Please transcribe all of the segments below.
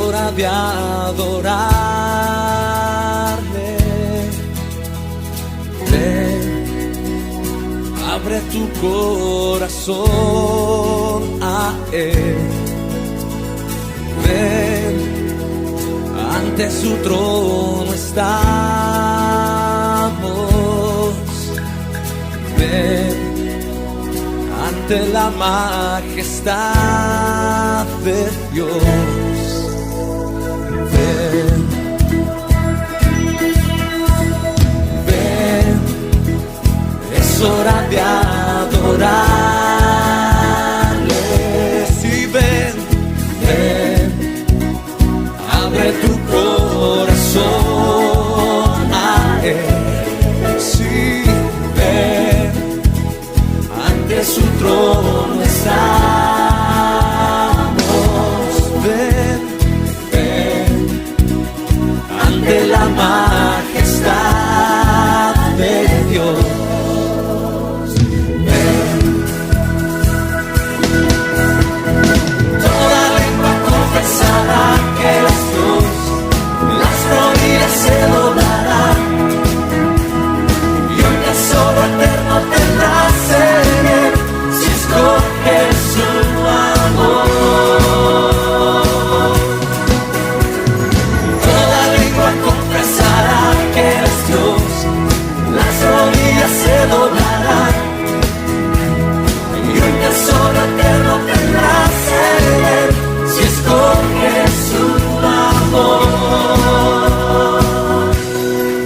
hora de adorarle. Ven, abre tu corazón a Él. Ven, ante su trono estamos. Ven, ante la majestad de Dios. Ven, ven, es hora de adorarle. Sí, ven, ven, abre tu corazón a Él. Sí, ven, ante su trono estamos. Ven, ven, ante la majestad de Dios. Ven, toda lengua confesará que eres Dios, las rodillas se doblarán, y un tesoro eterno tendrás en Él, si escoges su amor. Toda lengua confesará que eres Dios, las rodillas se doblarán, y un tesoro eterno tendrás en Él, si escoges su amor.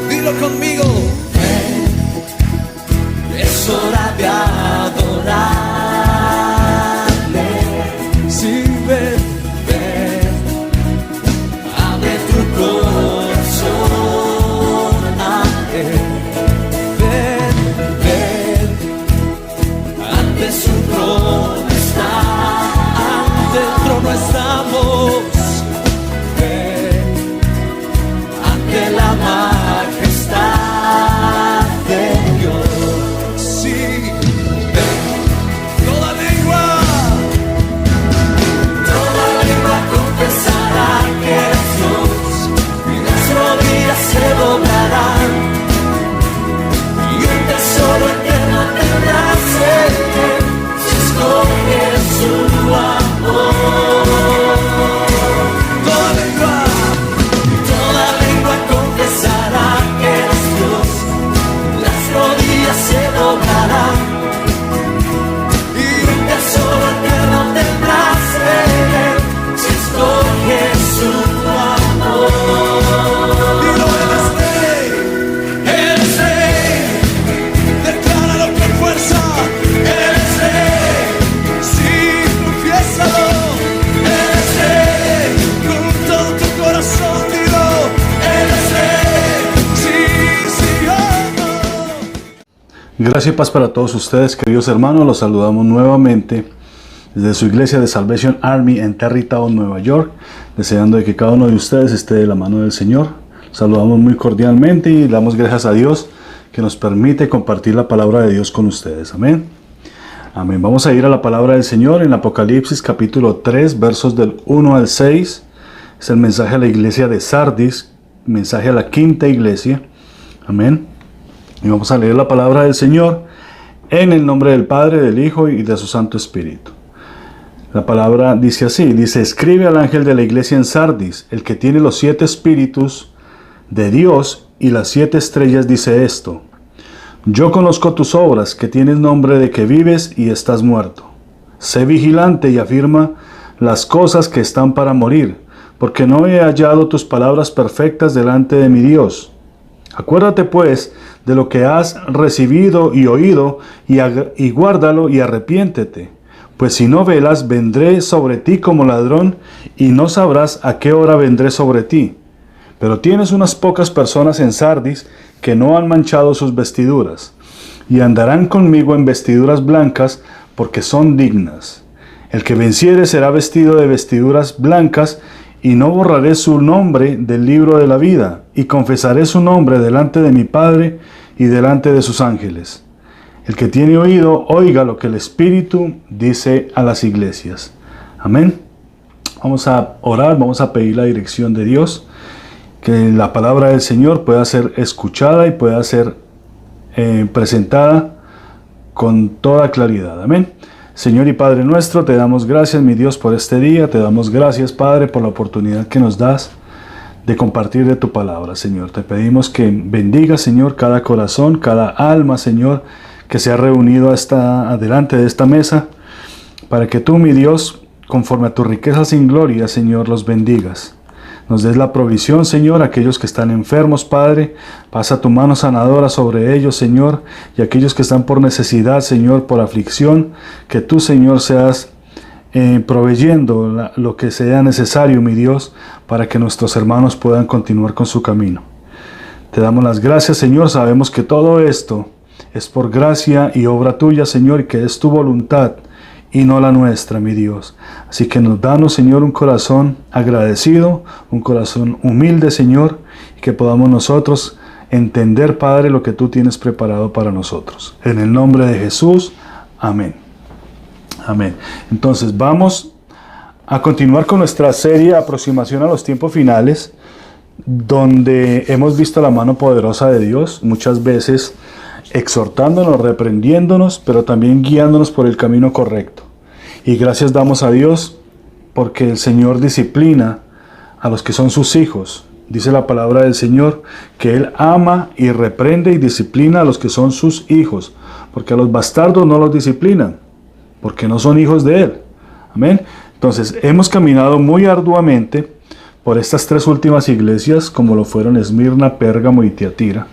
Dilo conmigo. Es hora de adorarle. Sí, ven, ven, abre tu corazón a Él. Ven, ven, ante su trono está, ante el trono estamos. Ven, ante la majestad de Dios. Sí, ven, toda lengua confesará que eres Dios, y las rodillas se doblarán, y un tesoro eterno tendrás en Él, si escoges su amor. Toda lengua confesará que eres Dios, las rodillas se doblarán, y un tesoro eterno tendrás en Él, si escoges su amor. Dilo, eres rey, decláralo con fuerza, eres rey, sí, confiésalo, eres rey, con todo tu corazón, dilo, eres rey, sí, sí, oh. Gracia y paz para todos ustedes, queridos hermanos. Los saludamos nuevamente desde su iglesia de Salvation Army en Tarrytown, Nueva York, deseando de que cada uno de ustedes esté de la mano del Señor. Saludamos muy cordialmente y damos gracias a Dios que nos permite compartir la palabra de Dios con ustedes. Amén. Amén. Vamos a ir a la palabra del Señor en Apocalipsis capítulo 3, versos del 1 al 6. Es el mensaje a la iglesia de Sardis, mensaje a la quinta iglesia. Amén. Y vamos a leer la palabra del Señor en el nombre del Padre, del Hijo y de su Santo Espíritu. La palabra dice así, dice: escribe al ángel de la iglesia en Sardis, el que tiene los 7 espíritus de Dios y las 7 estrellas, dice esto: yo conozco tus obras, que tienes nombre de que vives y estás muerto. Sé vigilante y afirma las cosas que están para morir, porque no he hallado tus palabras perfectas delante de mi Dios. Acuérdate pues de lo que has recibido y oído, y guárdalo y arrepiéntete. Pues si no velas, vendré sobre ti como ladrón, y no sabrás a qué hora vendré sobre ti. Pero tienes unas pocas personas en Sardis que no han manchado sus vestiduras, y andarán conmigo en vestiduras blancas, porque son dignas. El que venciere será vestido de vestiduras blancas, y no borraré su nombre del libro de la vida, y confesaré su nombre delante de mi Padre y delante de sus ángeles. El que tiene oído, oiga lo que el Espíritu dice a las iglesias. Amén. Vamos a orar, vamos a pedir la dirección de Dios, que la palabra del Señor pueda ser escuchada y pueda ser presentada con toda claridad. Amén. Señor y Padre nuestro, te damos gracias, mi Dios, por este día. Te damos gracias, Padre, por la oportunidad que nos das de compartir de tu palabra, Señor. Te pedimos que bendiga, Señor, cada corazón, cada alma, Señor, que se ha reunido delante de esta mesa, para que tú, mi Dios, conforme a tus riquezas sin gloria, Señor, los bendigas. Nos des la provisión, Señor, a aquellos que están enfermos, Padre. Pasa tu mano sanadora sobre ellos, Señor, y aquellos que están por necesidad, Señor, por aflicción, que tú, Señor, seas proveyendo lo que sea necesario, mi Dios, para que nuestros hermanos puedan continuar con su camino. Te damos las gracias, Señor. Sabemos que todo esto es por gracia y obra tuya, Señor, y que es tu voluntad y no la nuestra, mi Dios. Así que danos, Señor, un corazón agradecido, un corazón humilde, Señor, y que podamos nosotros entender, Padre, lo que tú tienes preparado para nosotros. En el nombre de Jesús, amén. Amén. Entonces vamos a continuar con nuestra serie Aproximación a los tiempos finales, donde hemos visto la mano poderosa de Dios, muchas veces exhortándonos, reprendiéndonos, pero también guiándonos por el camino correcto. Y gracias damos a Dios porque el Señor disciplina a los que son sus hijos. Dice la palabra del Señor que Él ama y reprende y disciplina a los que son sus hijos, porque a los bastardos no los disciplinan, porque no son hijos de Él. Amén. Entonces hemos caminado muy arduamente por estas tres últimas iglesias, como lo fueron Esmirna, Pérgamo y Tiatira,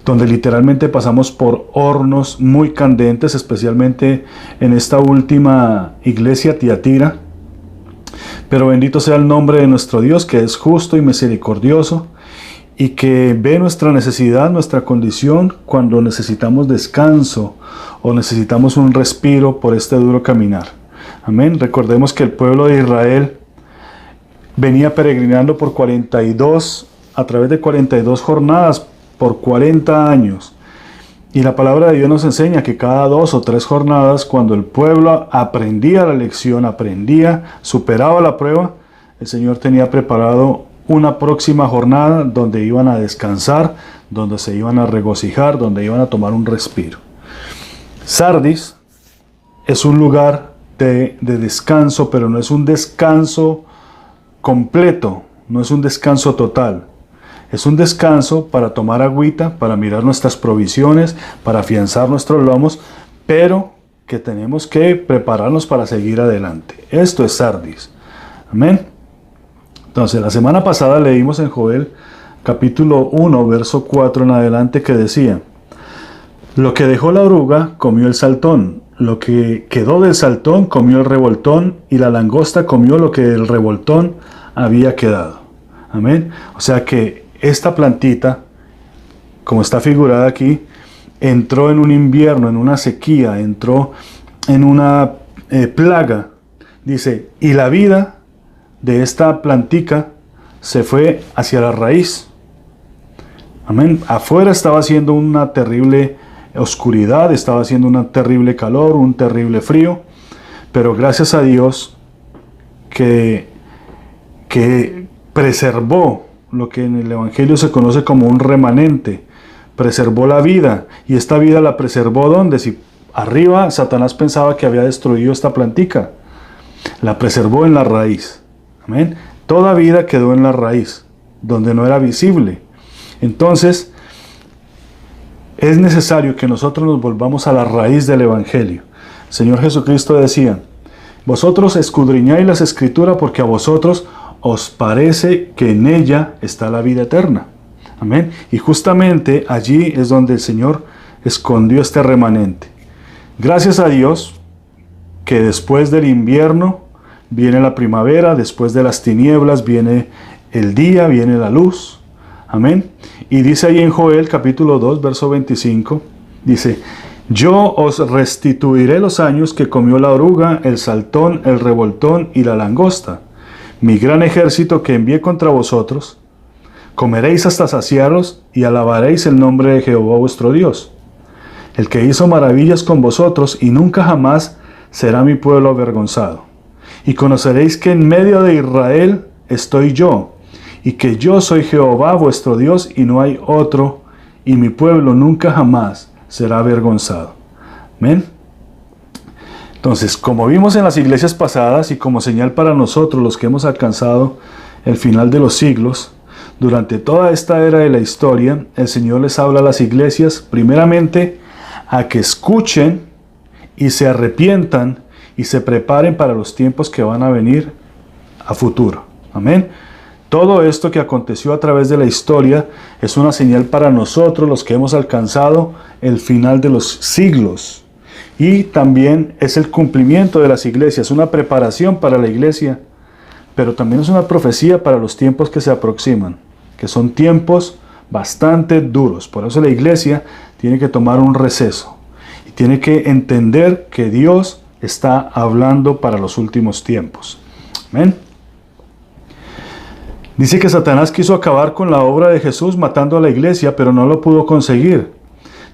donde literalmente pasamos por hornos muy candentes, especialmente en esta última iglesia, Tiatira. Pero bendito sea el nombre de nuestro Dios, que es justo y misericordioso, y que ve nuestra necesidad, nuestra condición, cuando necesitamos descanso o necesitamos un respiro por este duro caminar. Amén. Recordemos que el pueblo de Israel venía peregrinando por 42, a través de 42 jornadas, por 40 años. Y la palabra de Dios nos enseña que cada 2 o 3 jornadas, cuando el pueblo aprendía la lección, superaba la prueba, el Señor tenía preparado una próxima jornada donde iban a descansar, donde se iban a regocijar, donde iban a tomar un respiro. Sardis es un lugar de descanso, pero no es un descanso completo, no es un descanso total. Es un descanso para tomar agüita, para mirar nuestras provisiones, para afianzar nuestros lomos, pero que tenemos que prepararnos para seguir adelante. Esto es Sardis. Amén. Entonces, la semana pasada leímos en Joel capítulo 1, verso 4 en adelante, que decía: lo que dejó la oruga comió el saltón, lo que quedó del saltón comió el revoltón, y la langosta comió lo que del revoltón había quedado. Amén. O sea que esta plantita, como está figurada aquí, entró en un invierno, en una sequía, entró en una plaga. Dice, y la vida de esta plantica se fue hacia la raíz. Amén. Afuera estaba haciendo una terrible oscuridad, estaba haciendo un terrible calor, un terrible frío, pero gracias a Dios que preservó lo que en el Evangelio se conoce como un remanente, preservó la vida. Y esta vida la preservó ¿dónde? Si arriba Satanás pensaba que había destruido esta plantica, la preservó en la raíz. Amén. Toda vida quedó en la raíz, donde no era visible. Entonces es necesario que nosotros nos volvamos a la raíz del Evangelio. El Señor Jesucristo decía: vosotros escudriñáis las Escrituras porque a vosotros os parece que en ella está la vida eterna. Amén. Y justamente allí es donde el Señor escondió este remanente. Gracias a Dios que después del invierno viene la primavera, después de las tinieblas viene el día, viene la luz. Amén. Y dice ahí en Joel capítulo 2, verso 25, dice: yo os restituiré los años que comió la oruga, el saltón, el revoltón y la langosta. Mi gran ejército que envié contra vosotros, comeréis hasta saciaros y alabaréis el nombre de Jehová vuestro Dios, el que hizo maravillas con vosotros, y nunca jamás será mi pueblo avergonzado. Y conoceréis que en medio de Israel estoy yo, y que yo soy Jehová vuestro Dios, y no hay otro, y mi pueblo nunca jamás será avergonzado. Amén. Entonces, como vimos en las iglesias pasadas y como señal para nosotros los que hemos alcanzado el final de los siglos, durante toda esta era de la historia, el Señor les habla a las iglesias primeramente a que escuchen y se arrepientan y se preparen para los tiempos que van a venir a futuro. Amén. Todo esto que aconteció a través de la historia es una señal para nosotros los que hemos alcanzado el final de los siglos. Y también es el cumplimiento de las iglesias, una preparación para la iglesia, pero también es una profecía para los tiempos que se aproximan, que son tiempos bastante duros. Por eso la iglesia tiene que tomar un receso y tiene que entender que Dios está hablando para los últimos tiempos. Amén. Dice que Satanás quiso acabar con la obra de Jesús matando a la iglesia, pero no lo pudo conseguir.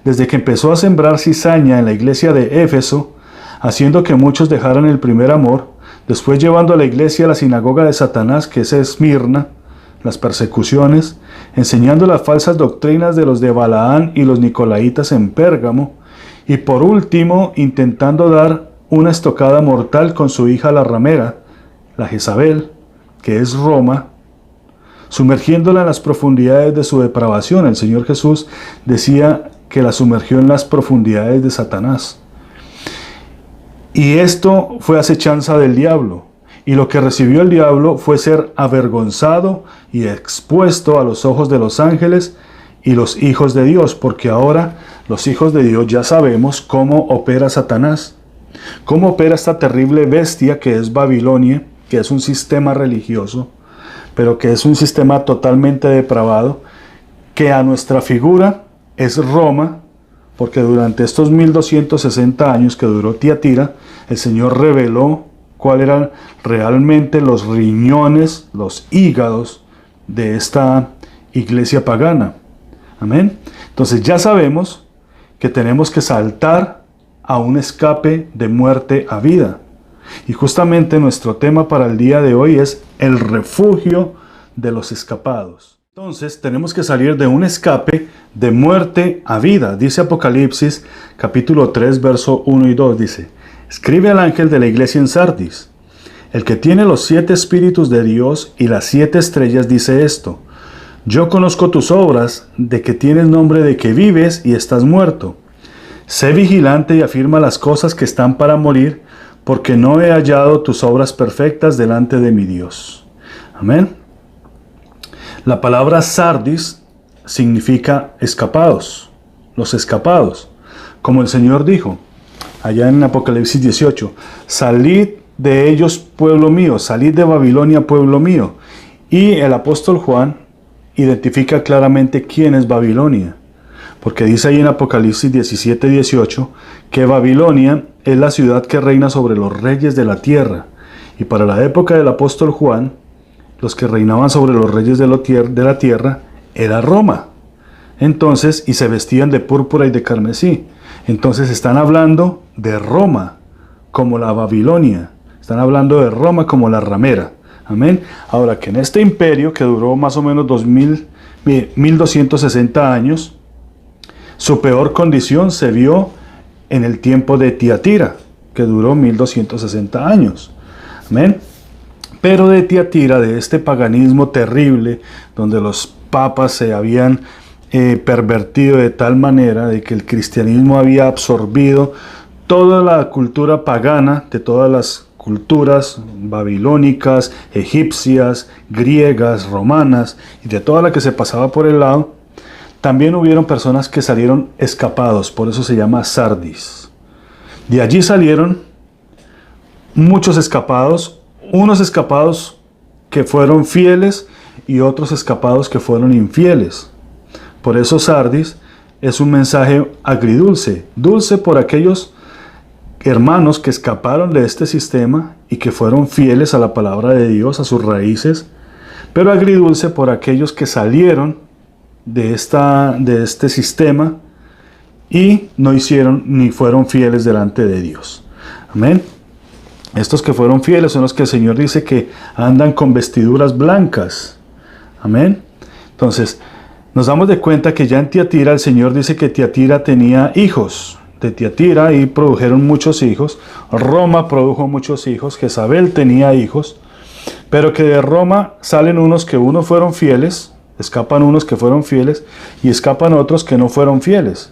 Desde que empezó a sembrar cizaña en la iglesia de Éfeso, haciendo que muchos dejaran el primer amor, después llevando a la iglesia a la sinagoga de Satanás, que es Esmirna, las persecuciones, enseñando las falsas doctrinas de los de Balaán y los Nicolaitas en Pérgamo, y por último intentando dar una estocada mortal con su hija la ramera, la Jezabel, que es Roma, sumergiéndola en las profundidades de su depravación. El Señor Jesús decía que la sumergió en las profundidades de Satanás. Y esto fue acechanza del diablo. Y lo que recibió el diablo fue ser avergonzado y expuesto a los ojos de los ángeles y los hijos de Dios, porque ahora los hijos de Dios ya sabemos cómo opera Satanás, cómo opera esta terrible bestia que es Babilonia, que es un sistema religioso, pero que es un sistema totalmente depravado, que a nuestra figura es Roma, porque durante estos 1260 años que duró Tiatira, el Señor reveló cuáles eran realmente los riñones, los hígados de esta iglesia pagana. Amén. Entonces ya sabemos que tenemos que saltar a un escape de muerte a vida. Y justamente nuestro tema para el día de hoy es el refugio de los escapados. Entonces tenemos que salir de un escape de muerte a vida. Dice Apocalipsis capítulo 3 verso 1 y 2, dice: escribe al ángel de la iglesia en Sardis, el que tiene los 7 espíritus de Dios y las 7 estrellas, dice esto: yo conozco tus obras, de que tienes nombre de que vives y estás muerto. Sé vigilante y afirma las cosas que están para morir, porque no he hallado tus obras perfectas delante de mi Dios. Amén. La palabra Sardis significa escapados, los escapados. Como el Señor dijo allá en Apocalipsis 18, salid de ellos, pueblo mío, salid de Babilonia, pueblo mío. Y el apóstol Juan identifica claramente quién es Babilonia, porque dice ahí en Apocalipsis 17, 18, que Babilonia es la ciudad que reina sobre los reyes de la tierra. Y para la época del apóstol Juan, los que reinaban sobre los reyes de la tierra era Roma. Entonces, y se vestían de púrpura y de carmesí. Entonces están hablando de Roma como la Babilonia. Están hablando de Roma como la ramera. Amén. Ahora que en este imperio que duró más o menos 1260 años, su peor condición se vio en el tiempo de Tiatira, que duró 1260 años. Amén. Pero de Tiatira, de este paganismo terrible, donde los papas se habían pervertido de tal manera de que el cristianismo había absorbido toda la cultura pagana de todas las culturas babilónicas, egipcias, griegas, romanas y de toda la que se pasaba por el lado, también hubieron personas que salieron escapados, por eso se llama Sardis. De allí salieron muchos escapados, unos escapados que fueron fieles y otros escapados que fueron infieles. Por eso Sardis es un mensaje agridulce, dulce por aquellos hermanos que escaparon de este sistema y que fueron fieles a la palabra de Dios, a sus raíces, pero agridulce por aquellos que salieron de este sistema y no hicieron ni fueron fieles delante de Dios. Amén. Estos que fueron fieles son los que el Señor dice que andan con vestiduras blancas. Amén. Entonces, nos damos de cuenta que ya en Tiatira el Señor dice que Tiatira tenía hijos. De Tiatira y produjeron muchos hijos. Roma produjo muchos hijos. Jezabel tenía hijos. Pero que de Roma salen unos que unos fueron fieles. Escapan unos que fueron fieles. Y escapan otros que no fueron fieles.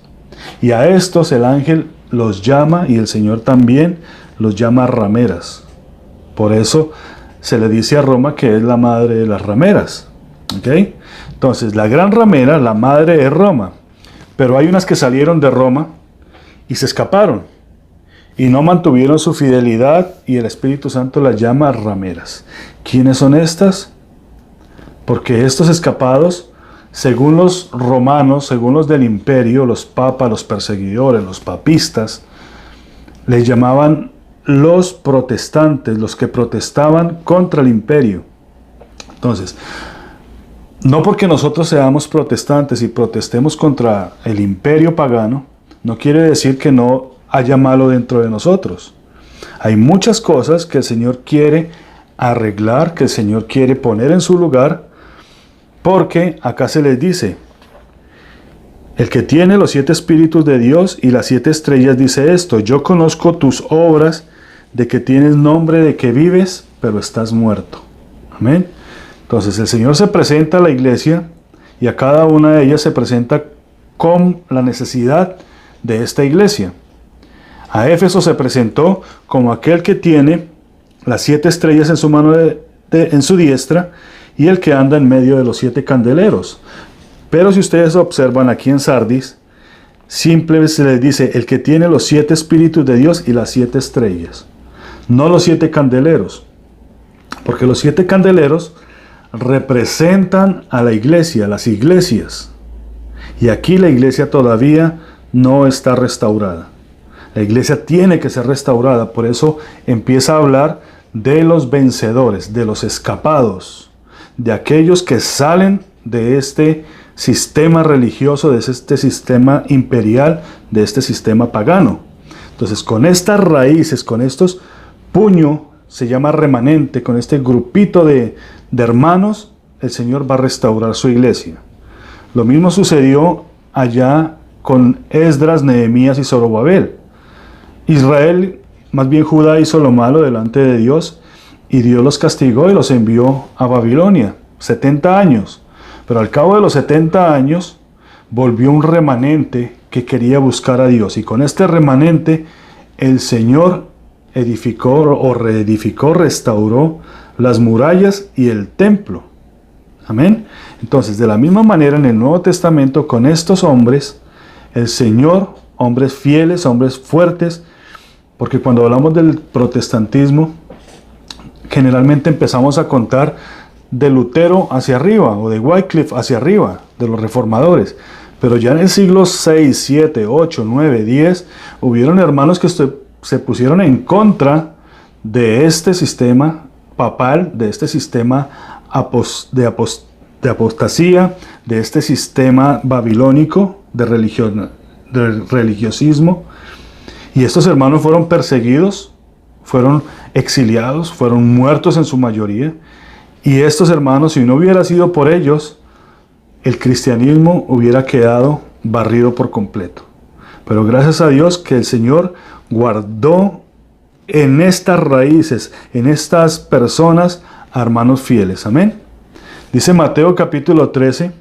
Y a estos el ángel los llama, y el Señor también los llama rameras. Por eso se le dice a Roma que es la madre de las rameras. ¿Ok? Entonces, la gran ramera, la madre es Roma. Pero hay unas que salieron de Roma y se escaparon. Y no mantuvieron su fidelidad, y el Espíritu Santo las llama rameras. ¿Quiénes son estas? Porque estos escapados, según los romanos, según los del imperio, los papas, los perseguidores, los papistas, les llamaban los protestantes, los que protestaban contra el imperio. Entonces, no porque nosotros seamos protestantes y protestemos contra el imperio pagano, no quiere decir que no haya malo dentro de nosotros. Hay muchas cosas que el Señor quiere arreglar, que el Señor quiere poner en su lugar, porque acá se les dice, el que tiene los 7 espíritus de Dios y las 7 estrellas dice esto: yo conozco tus obras, de que tienes nombre de que vives, pero estás muerto. Amén. Entonces el Señor se presenta a la iglesia, y a cada una de ellas se presenta con la necesidad de esta iglesia. A Éfeso se presentó como aquel que tiene las 7 estrellas en su mano en su diestra, y el que anda en medio de los 7 candeleros. Pero si ustedes observan aquí en Sardis, simplemente se les dice el que tiene los 7 espíritus de Dios y las 7 estrellas, no los 7 candeleros, porque los 7 candeleros representan a la iglesia, las iglesias, y aquí la iglesia todavía no está restaurada. La iglesia tiene que ser restaurada. Por eso empieza a hablar de los vencedores, de los escapados, de aquellos que salen de este sistema religioso, de este sistema imperial, de este sistema pagano. Entonces, con estas raíces, con estos puño, se llama remanente, con este grupito de hermanos, el Señor va a restaurar su iglesia. Lo mismo sucedió allá con Esdras, Nehemías y Zorobabel. Israel, más bien Judá, hizo lo malo delante de Dios, y Dios los castigó y los envió a Babilonia, 70 años. Pero al cabo de los 70 años, volvió un remanente que quería buscar a Dios. Y con este remanente, el Señor edificó o reedificó, restauró las murallas y el templo. Amén. Entonces, de la misma manera, en el Nuevo Testamento, con estos hombres, el Señor, hombres fieles, hombres fuertes, porque cuando hablamos del protestantismo, generalmente empezamos a contar de Lutero hacia arriba, o de Wycliffe hacia arriba, de los reformadores. Pero ya en el siglo 6, 7, 8, 9, 10, hubieron hermanos que se pusieron en contra de este sistema papal, de este sistema de apostasía, de este sistema babilónico de religiosismo. Y estos hermanos fueron perseguidos, fueron exiliados, fueron muertos en su mayoría. Y estos hermanos, si no hubiera sido por ellos, el cristianismo hubiera quedado barrido por completo. Pero gracias a Dios que el Señor guardó en estas raíces, en estas personas, a hermanos fieles. Amén. Dice Mateo capítulo 13,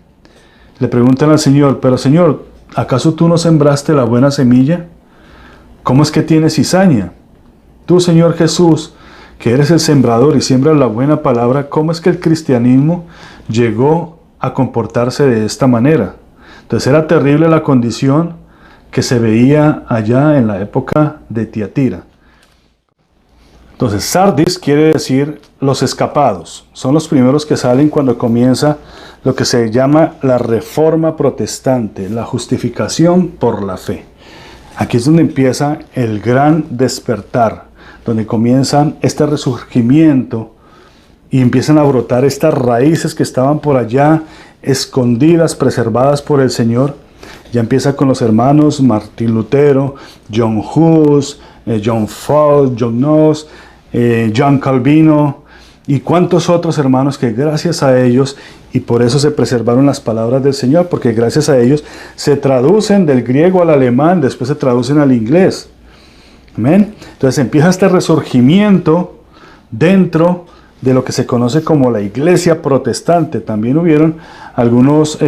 le preguntan al Señor: pero Señor, ¿acaso tú no sembraste la buena semilla? ¿Cómo es que tienes cizaña? Tú, Señor Jesús, que eres el sembrador y siembras la buena palabra, ¿cómo es que el cristianismo llegó a comportarse de esta manera? Entonces era terrible la condición que se veía allá en la época de Tiatira. Entonces, Sardis quiere decir los escapados. Son los primeros que salen cuando comienza lo que se llama la reforma protestante, la justificación por la fe. Aquí es donde empieza el gran despertar, donde comienzan este resurgimiento y empiezan a brotar estas raíces que estaban por allá, escondidas, preservadas por el Señor. Ya empieza con los hermanos Martín Lutero, John Hus, John Paul, John Knox, John Calvino y cuantos otros hermanos que gracias a ellos, y por eso se preservaron las palabras del Señor, porque gracias a ellos se traducen del griego al alemán, después se traducen al inglés. Amén. Entonces empieza este resurgimiento dentro de lo que se conoce como la iglesia protestante. También hubieron algunos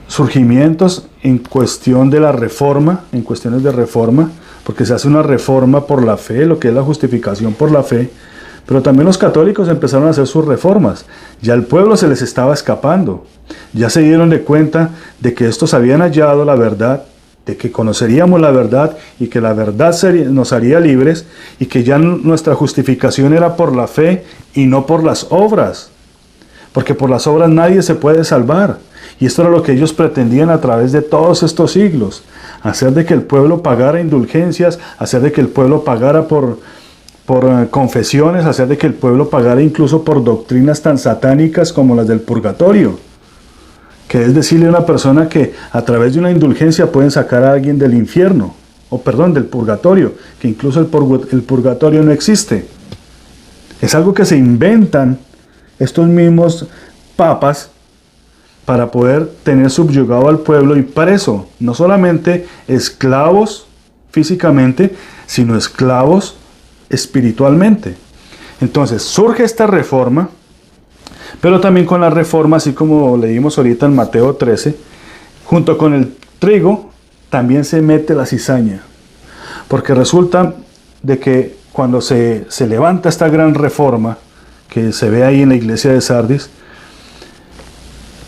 surgimientos en cuestión de la reforma, en cuestiones de reforma, porque se hace una reforma por la fe, lo que es la justificación por la fe, pero también los católicos empezaron a hacer sus reformas. Ya el pueblo se les estaba escapando, ya se dieron de cuenta de que estos habían hallado la verdad, de que conoceríamos la verdad y que la verdad nos haría libres, y que ya nuestra justificación era por la fe y no por las obras, porque por las obras nadie se puede salvar. Y esto era lo que ellos pretendían a través de todos estos siglos, hacer de que el pueblo pagara indulgencias, hacer de que el pueblo pagara por confesiones, hacer de que el pueblo pagara incluso por doctrinas tan satánicas como las del purgatorio, que es decirle a una persona que a través de una indulgencia pueden sacar a alguien del infierno, o perdón, del purgatorio, que incluso el purgatorio no existe. Es algo que se inventan estos mismos papas para poder tener subyugado al pueblo y preso, no solamente esclavos físicamente, sino esclavos espiritualmente. Entonces surge esta reforma, pero también con la reforma, así como leímos ahorita en Mateo 13, junto con el trigo también se mete la cizaña, porque resulta de que cuando se levanta esta gran reforma que se ve ahí en la iglesia de Sardis,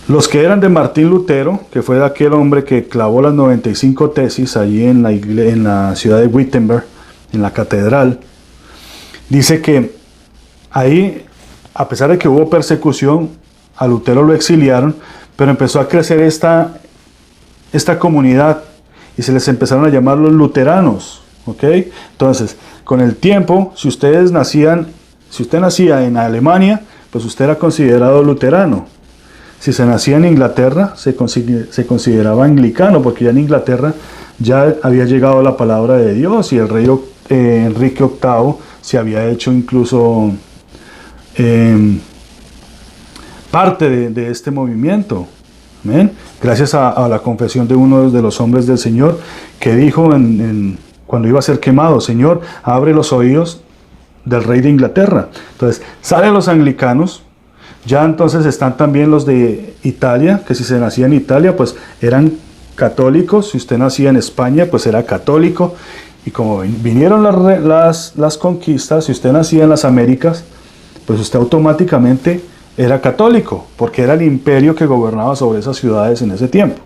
los que eran de Martín Lutero, que fue aquel hombre que clavó las 95 tesis allí en la ciudad de Wittenberg, en la catedral, dice que ahí, a pesar de que hubo persecución, a Lutero lo exiliaron, pero empezó a crecer esta comunidad y se les empezaron a llamar los luteranos, ¿ok? Entonces, con el tiempo, si usted nacía en Alemania, pues usted era considerado luterano. Si se nacía en Inglaterra, se consideraba anglicano, porque ya en Inglaterra ya había llegado la palabra de Dios y el rey Enrique VIII se había hecho incluso parte de este movimiento. ¿Amén? Gracias a la confesión de uno de los hombres del Señor, que dijo cuando iba a ser quemado: Señor, abre los oídos del rey de Inglaterra. Entonces salen los anglicanos. Ya entonces están también los de Italia, que si se nacía en Italia, pues eran católicos. Si usted nacía en España, pues era católico. Y como vinieron las conquistas, si usted nacía en las Américas, pues usted automáticamente era católico, porque era el imperio que gobernaba sobre esas ciudades en ese tiempo.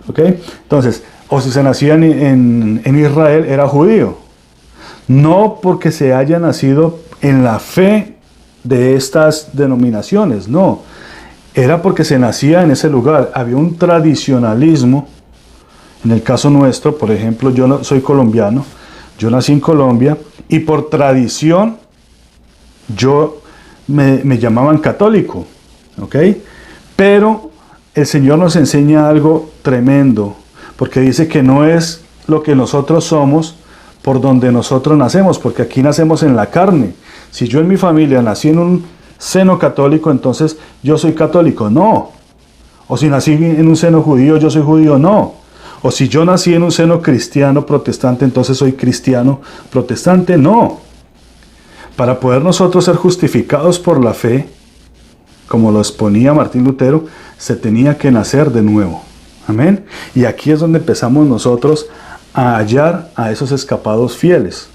¿Ok? Entonces, o si se nacía en Israel, era judío. No porque se haya nacido en la fe de estas denominaciones, no. Era porque se nacía en ese lugar. Había un tradicionalismo. En el caso nuestro, por ejemplo, yo no soy colombiano, yo nací en Colombia y por tradición me llamaban católico, ¿ok? Pero el Señor nos enseña algo tremendo, porque dice que no es lo que nosotros somos por donde nosotros nacemos, porque aquí nacemos en la carne. Si yo en mi familia nací en un seno católico, entonces yo soy católico, no. O si nací en un seno judío, yo soy judío, no. O si yo nací en un seno cristiano protestante, entonces soy cristiano protestante, no. Para poder nosotros ser justificados por la fe, como lo exponía Martín Lutero, se tenía que nacer de nuevo. Amén. Y aquí es donde empezamos nosotros a hallar a esos escapados fieles.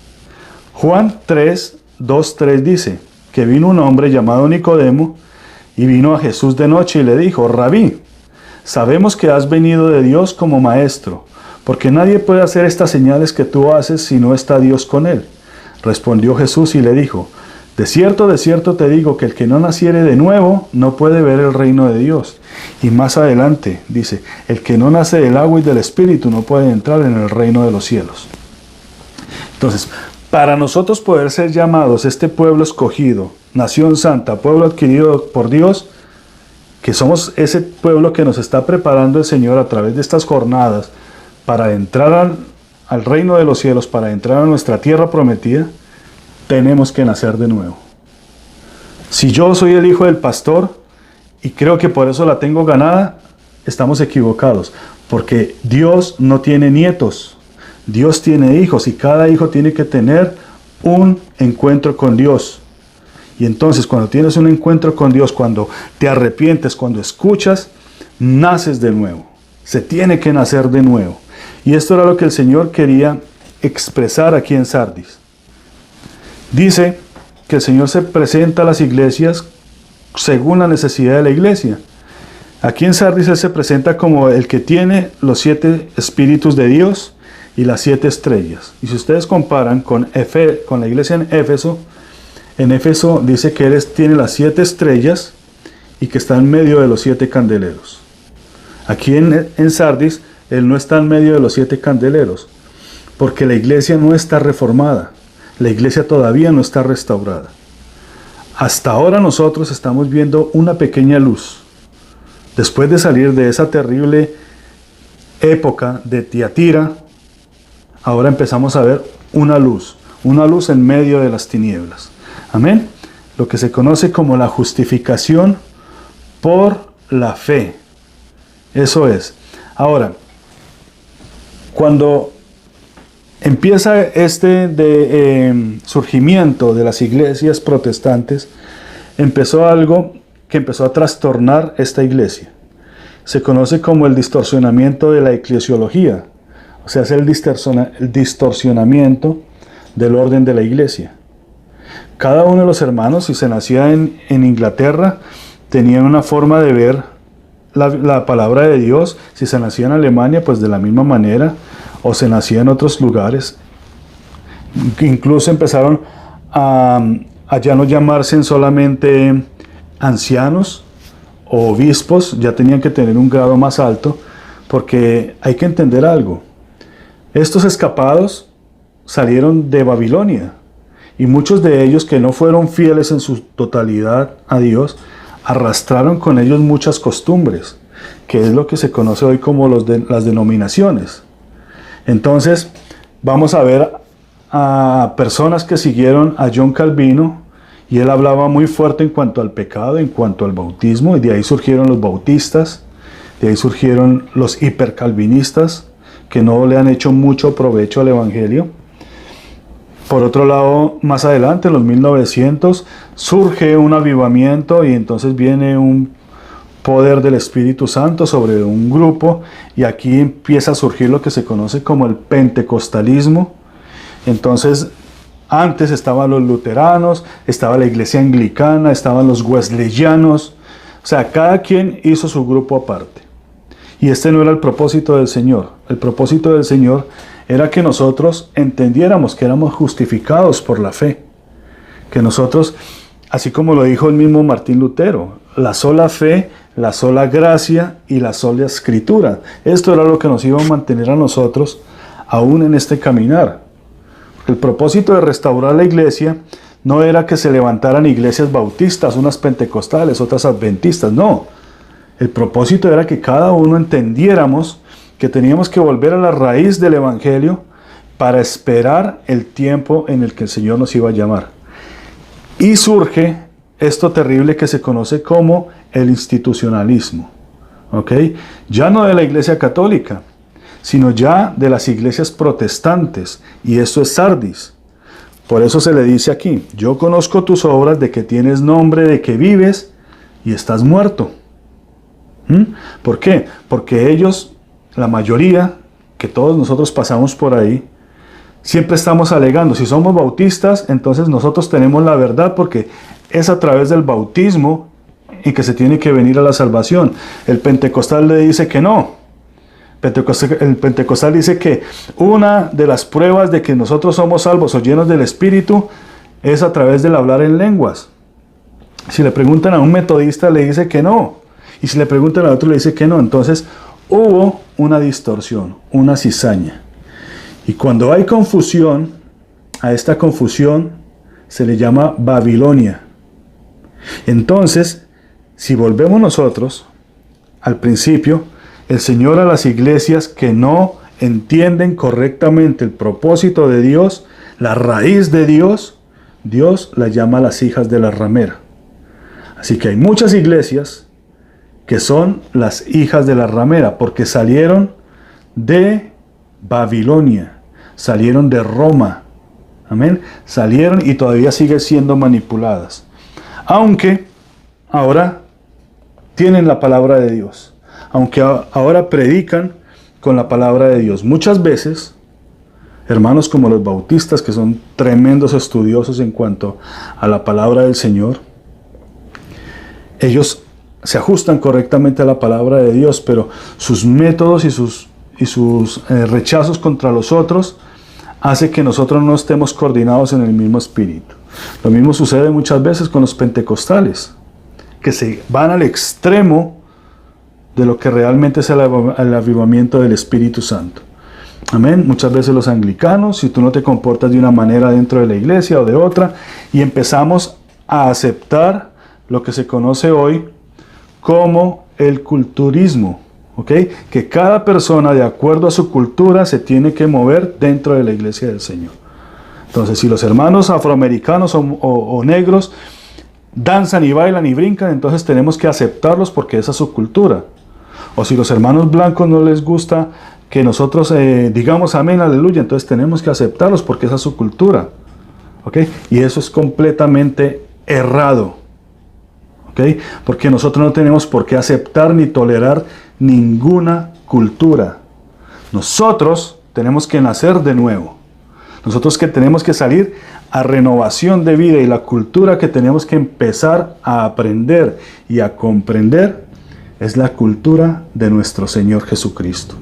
Juan 2:3 dice que vino un hombre llamado Nicodemo y vino a Jesús de noche y le dijo: Rabí, sabemos que has venido de Dios como maestro, porque nadie puede hacer estas señales que tú haces si no está Dios con él. Respondió Jesús y le dijo: de cierto te digo que el que no naciere de nuevo no puede ver el reino de Dios. Y más adelante dice: el que no nace del agua y del Espíritu no puede entrar en el reino de los cielos. Entonces, para nosotros poder ser llamados este pueblo escogido, nación santa, pueblo adquirido por Dios, que somos ese pueblo que nos está preparando el Señor a través de estas jornadas para entrar al reino de los cielos, para entrar a nuestra tierra prometida, tenemos que nacer de nuevo. Si yo soy el hijo del pastor y creo que por eso la tengo ganada, estamos equivocados, porque Dios no tiene nietos, Dios tiene hijos y cada hijo tiene que tener un encuentro con Dios. Y entonces cuando tienes un encuentro con Dios, cuando te arrepientes, cuando escuchas, naces de nuevo. Se tiene que nacer de nuevo. Y esto era lo que el Señor quería expresar aquí en Sardis. Dice que el Señor se presenta a las iglesias según la necesidad de la iglesia. Aquí en Sardis Él se presenta como el que tiene los 7 espíritus de Dios y las 7 estrellas. Y si ustedes comparan con la iglesia en Éfeso dice que Él tiene las 7 estrellas y que está en medio de los 7 candeleros. Aquí en Sardis Él no está en medio de los 7 candeleros, porque la iglesia no está reformada, la iglesia todavía no está restaurada. Hasta ahora nosotros estamos viendo una pequeña luz. Después de salir de esa terrible época de Tiatira, ahora empezamos a ver una luz en medio de las tinieblas. Amén. Lo que se conoce como la justificación por la fe. Eso es. Ahora, cuando empieza surgimiento de las iglesias protestantes, empezó algo que empezó a trastornar esta iglesia. Se conoce como el distorsionamiento de la eclesiología, o sea, es el distorsionamiento del orden de la iglesia. Cada uno de los hermanos, si se nacía en Inglaterra, tenían una forma de ver la palabra de Dios. Si se nacía en Alemania, pues de la misma manera, o se nacía en otros lugares. Incluso empezaron a ya no llamarse solamente ancianos o obispos, ya tenían que tener un grado más alto, porque hay que entender algo. Estos escapados salieron de Babilonia, y muchos de ellos que no fueron fieles en su totalidad a Dios, arrastraron con ellos muchas costumbres, que es lo que se conoce hoy como las denominaciones. Entonces, vamos a ver a personas que siguieron a John Calvino, y él hablaba muy fuerte en cuanto al pecado, en cuanto al bautismo, y de ahí surgieron los bautistas, de ahí surgieron los hipercalvinistas, que no le han hecho mucho provecho al evangelio. Por otro lado, más adelante, en los 1900, surge un avivamiento y entonces viene un poder del Espíritu Santo sobre un grupo, y aquí empieza a surgir lo que se conoce como el pentecostalismo. Entonces, antes estaban los luteranos, estaba la iglesia anglicana, estaban los wesleyanos, o sea, cada quien hizo su grupo aparte. Y este no era el propósito del Señor. El propósito del Señor era que nosotros entendiéramos que éramos justificados por la fe. Que nosotros, así como lo dijo el mismo Martín Lutero, la sola fe, la sola gracia y la sola escritura. Esto era lo que nos iba a mantener a nosotros aún en este caminar. El propósito de restaurar la iglesia no era que se levantaran iglesias bautistas, unas pentecostales, otras adventistas, no. El propósito era que cada uno entendiéramos que teníamos que volver a la raíz del evangelio para esperar el tiempo en el que el Señor nos iba a llamar. Y surge esto terrible que se conoce como el institucionalismo. ¿Ok? Ya no de la iglesia católica, sino ya de las iglesias protestantes. Y esto es Sardis. Por eso se le dice aquí: yo conozco tus obras, de que tienes nombre, de que vives y estás muerto. ¿Por qué? Porque ellos, la mayoría, que todos nosotros pasamos por ahí, siempre estamos alegando, si somos bautistas, entonces nosotros tenemos la verdad, porque es a través del bautismo en que se tiene que venir a la salvación. El pentecostal le dice que no. El pentecostal dice que una de las pruebas de que nosotros somos salvos o llenos del Espíritu es a través del hablar en lenguas. Si le preguntan a un metodista, le dice que no. Y si le preguntan a otro, le dice que no. Entonces hubo una distorsión, una cizaña. Y cuando hay confusión, a esta confusión se le llama Babilonia. Entonces, si volvemos nosotros al principio, el Señor a las iglesias que no entienden correctamente el propósito de Dios, la raíz de Dios, Dios las llama las hijas de la ramera. Así que hay muchas iglesias que son las hijas de la ramera, porque salieron de Babilonia, salieron de Roma, amén, salieron y todavía siguen siendo manipuladas, aunque ahora tienen la palabra de Dios, aunque ahora predican con la palabra de Dios. Muchas veces, hermanos como los bautistas, que son tremendos estudiosos en cuanto a la palabra del Señor, ellos se ajustan correctamente a la palabra de Dios, pero sus métodos y sus rechazos contra los otros hace que nosotros no estemos coordinados en el mismo espíritu. Lo mismo sucede muchas veces con los pentecostales, que se van al extremo de lo que realmente es el avivamiento del Espíritu Santo. Amén. Muchas veces los anglicanos, si tú no te comportas de una manera dentro de la iglesia o de otra, y empezamos a aceptar lo que se conoce hoy como el culturismo, ¿ok? Que cada persona, de acuerdo a su cultura, se tiene que mover dentro de la iglesia del Señor. Entonces, si los hermanos afroamericanos o negros danzan y bailan y brincan, entonces tenemos que aceptarlos porque esa es su cultura. O si los hermanos blancos no les gusta que nosotros digamos amén, aleluya, entonces tenemos que aceptarlos porque esa es su cultura, ¿ok? Y eso es completamente errado, ¿ok? Porque nosotros no tenemos por qué aceptar ni tolerar ninguna cultura. Nosotros tenemos que nacer de nuevo. Nosotros que tenemos que salir a renovación de vida, y la cultura que tenemos que empezar a aprender y a comprender es la cultura de nuestro Señor Jesucristo.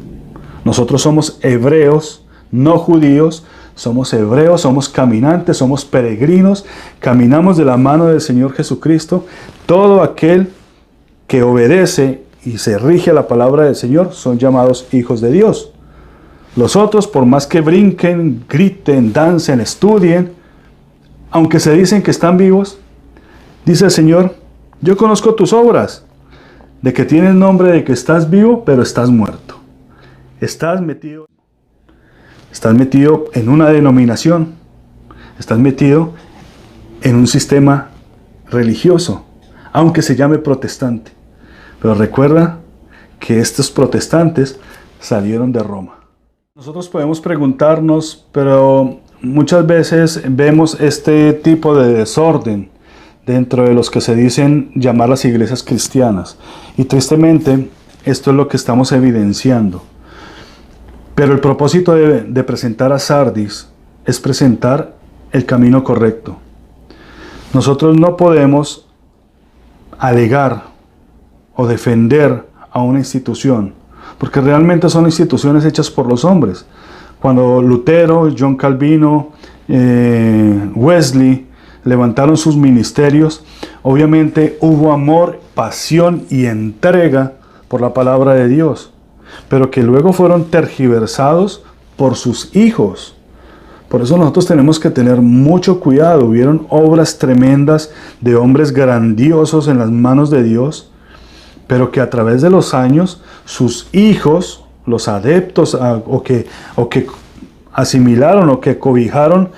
Nosotros somos hebreos, no judíos, somos hebreos, somos caminantes, somos peregrinos, caminamos de la mano del Señor Jesucristo. Todo aquel que obedece y se rige a la palabra del Señor son llamados hijos de Dios. Los otros, por más que brinquen, griten, dancen, estudien, aunque se dicen que están vivos, dice el Señor, yo conozco tus obras, de que tienes nombre de que estás vivo, pero estás muerto. Estás metido en una denominación, estás metido en un sistema religioso, aunque se llame protestante. Pero recuerda que estos protestantes salieron de Roma. Nosotros podemos preguntarnos, pero muchas veces vemos este tipo de desorden dentro de los que se dicen llamar las iglesias cristianas. Y tristemente, esto es lo que estamos evidenciando. Pero el propósito de presentar a Sardis es presentar el camino correcto. Nosotros no podemos alegar o defender a una institución, porque realmente son instituciones hechas por los hombres. Cuando Lutero, John Calvino, Wesley levantaron sus ministerios, obviamente hubo amor, pasión y entrega por la palabra de Dios, pero que luego fueron tergiversados por sus hijos. Por eso nosotros tenemos que tener mucho cuidado. Hubieron obras tremendas de hombres grandiosos en las manos de Dios, pero que a través de los años sus hijos, los adeptos o que asimilaron o que cobijaron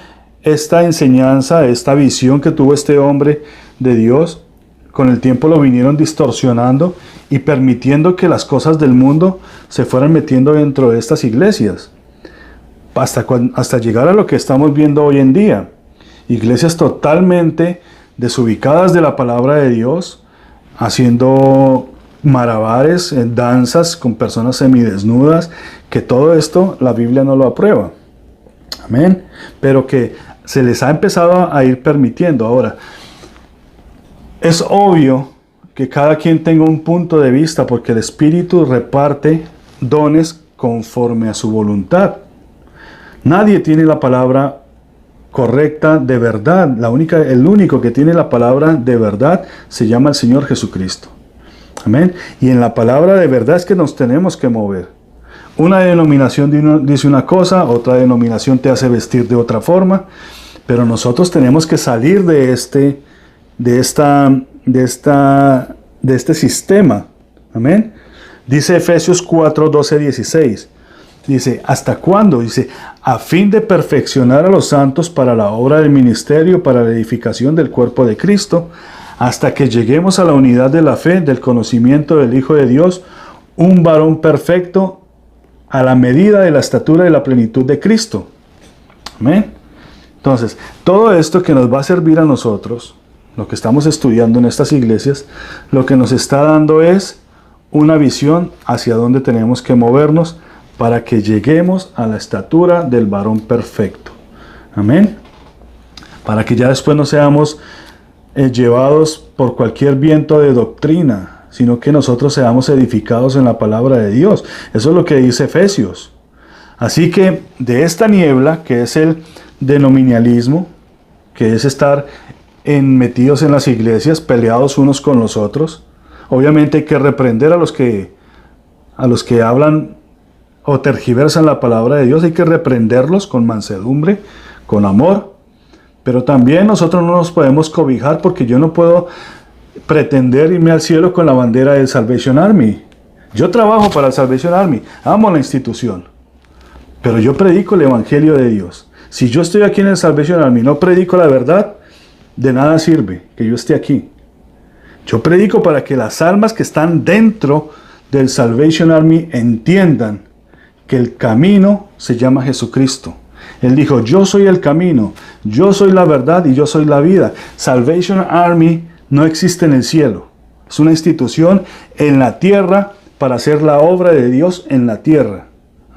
esta enseñanza, esta visión que tuvo este hombre de Dios, con el tiempo lo vinieron distorsionando y permitiendo que las cosas del mundo se fueran metiendo dentro de estas iglesias, hasta llegar a lo que estamos viendo hoy en día. Iglesias totalmente desubicadas de la palabra de Dios, haciendo malabares, danzas con personas semidesnudas, que todo esto la Biblia no lo aprueba. Amén. Pero que se les ha empezado a ir permitiendo. Ahora, es obvio que cada quien tenga un punto de vista, porque el Espíritu reparte dones conforme a su voluntad. Nadie tiene la palabra correcta de verdad. El único que tiene la palabra de verdad se llama el Señor Jesucristo. Amén. Y en la palabra de verdad es que nos tenemos que mover. Una denominación dice una cosa, otra denominación te hace vestir de otra forma, pero nosotros tenemos que salir de este sistema. Amén. Dice Efesios 4, 12, 16. Dice, ¿hasta cuándo? Dice, a fin de perfeccionar a los santos para la obra del ministerio, para la edificación del cuerpo de Cristo, hasta que lleguemos a la unidad de la fe, del conocimiento del Hijo de Dios, un varón perfecto, a la medida de la estatura y la plenitud de Cristo. Amén. Entonces, todo esto que nos va a servir a nosotros, lo que estamos estudiando en estas iglesias, lo que nos está dando es una visión hacia dónde tenemos que movernos para que lleguemos a la estatura del varón perfecto. Amén. Para que ya después no seamos llevados por cualquier viento de doctrina, sino que nosotros seamos edificados en la palabra de Dios. Eso es lo que dice Efesios. Así que de esta niebla, que es el denominalismo, que es estar metidos en las iglesias, peleados unos con los otros, obviamente hay que reprender a los que hablan o tergiversan la palabra de Dios, hay que reprenderlos con mansedumbre, con amor, pero también nosotros no nos podemos cobijar, porque yo no puedo pretender irme al cielo con la bandera del Salvation Army. Yo trabajo para el Salvation Army, amo la institución, pero yo predico el Evangelio de Dios. Si yo estoy aquí en el Salvation Army y no predico la verdad, de nada sirve que yo esté aquí. Yo predico para que las almas que están dentro del Salvation Army entiendan que el camino se llama Jesucristo. Él dijo, yo soy el camino, yo soy la verdad y yo soy la vida. Salvation Army no existe en el cielo. Es una institución en la tierra para hacer la obra de Dios en la tierra.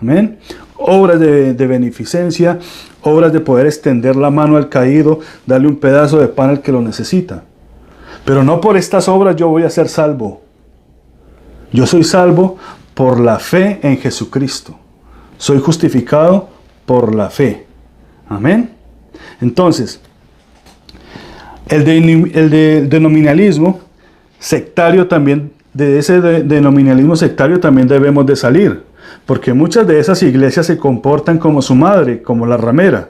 Amén. Obras de beneficencia, obras de poder extender la mano al caído, darle un pedazo de pan al que lo necesita. Pero no por estas obras yo voy a ser salvo. Yo soy salvo por la fe en Jesucristo. Soy justificado por la fe. Amén. Entonces, el denominalismo sectario también, de ese denominalismo sectario también debemos de salir, porque muchas de esas iglesias se comportan como su madre, como la ramera.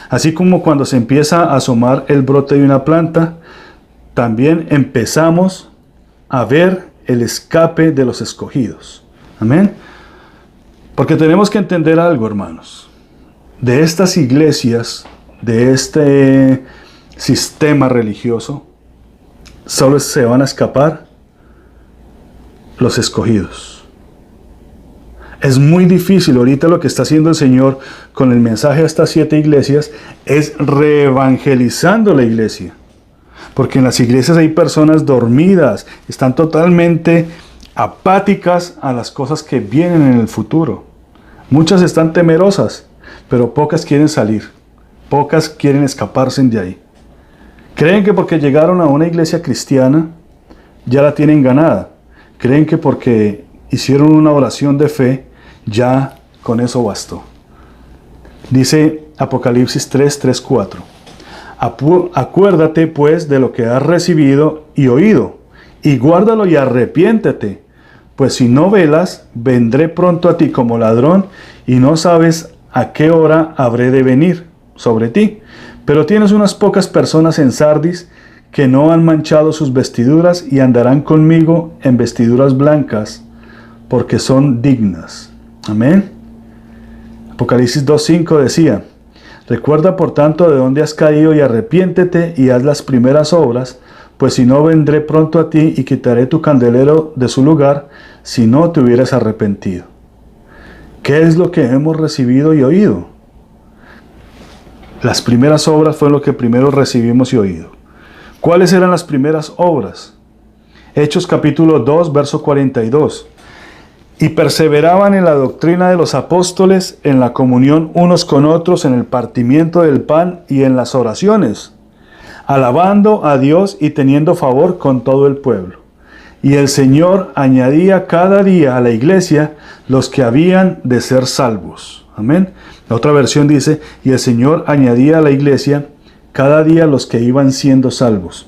Así como cuando se empieza a asomar el brote de una planta, también empezamos a ver el escape de los escogidos. Amén. Porque tenemos que entender algo, hermanos. De estas iglesias, de este sistema religioso, solo se van a escapar los escogidos. Es muy difícil. Ahorita lo que está haciendo el Señor con el mensaje a estas 7 iglesias es reevangelizando la iglesia. Porque en las iglesias hay personas dormidas, están totalmente apáticas a las cosas que vienen en el futuro. Muchas están temerosas, pero pocas quieren salir, pocas quieren escaparse de ahí. Creen que porque llegaron a una iglesia cristiana ya la tienen ganada. Creen que porque hicieron una oración de fe ya con eso bastó. Dice Apocalipsis 3:4. Acuérdate pues de lo que has recibido y oído, y guárdalo y arrepiéntete. Pues si no velas, vendré pronto a ti como ladrón, y no sabes a qué hora habré de venir sobre ti. Pero tienes unas pocas personas en Sardis que no han manchado sus vestiduras y andarán conmigo en vestiduras blancas, porque son dignas. Amén. Apocalipsis 2:5 decía, recuerda por tanto de dónde has caído y arrepiéntete y haz las primeras obras, pues si no vendré pronto a ti y quitaré tu candelero de su lugar, si no te hubieras arrepentido. ¿Qué es lo que hemos recibido y oído? Las primeras obras fue lo que primero recibimos y oído. ¿Cuáles eran las primeras obras? Hechos capítulo 2, verso 42. Y perseveraban en la doctrina de los apóstoles, en la comunión unos con otros, en el partimiento del pan y en las oraciones, alabando a Dios y teniendo favor con todo el pueblo. Y el Señor añadía cada día a la iglesia los que habían de ser salvos. Amén. La otra versión dice, y el Señor añadía a la iglesia cada día los que iban siendo salvos.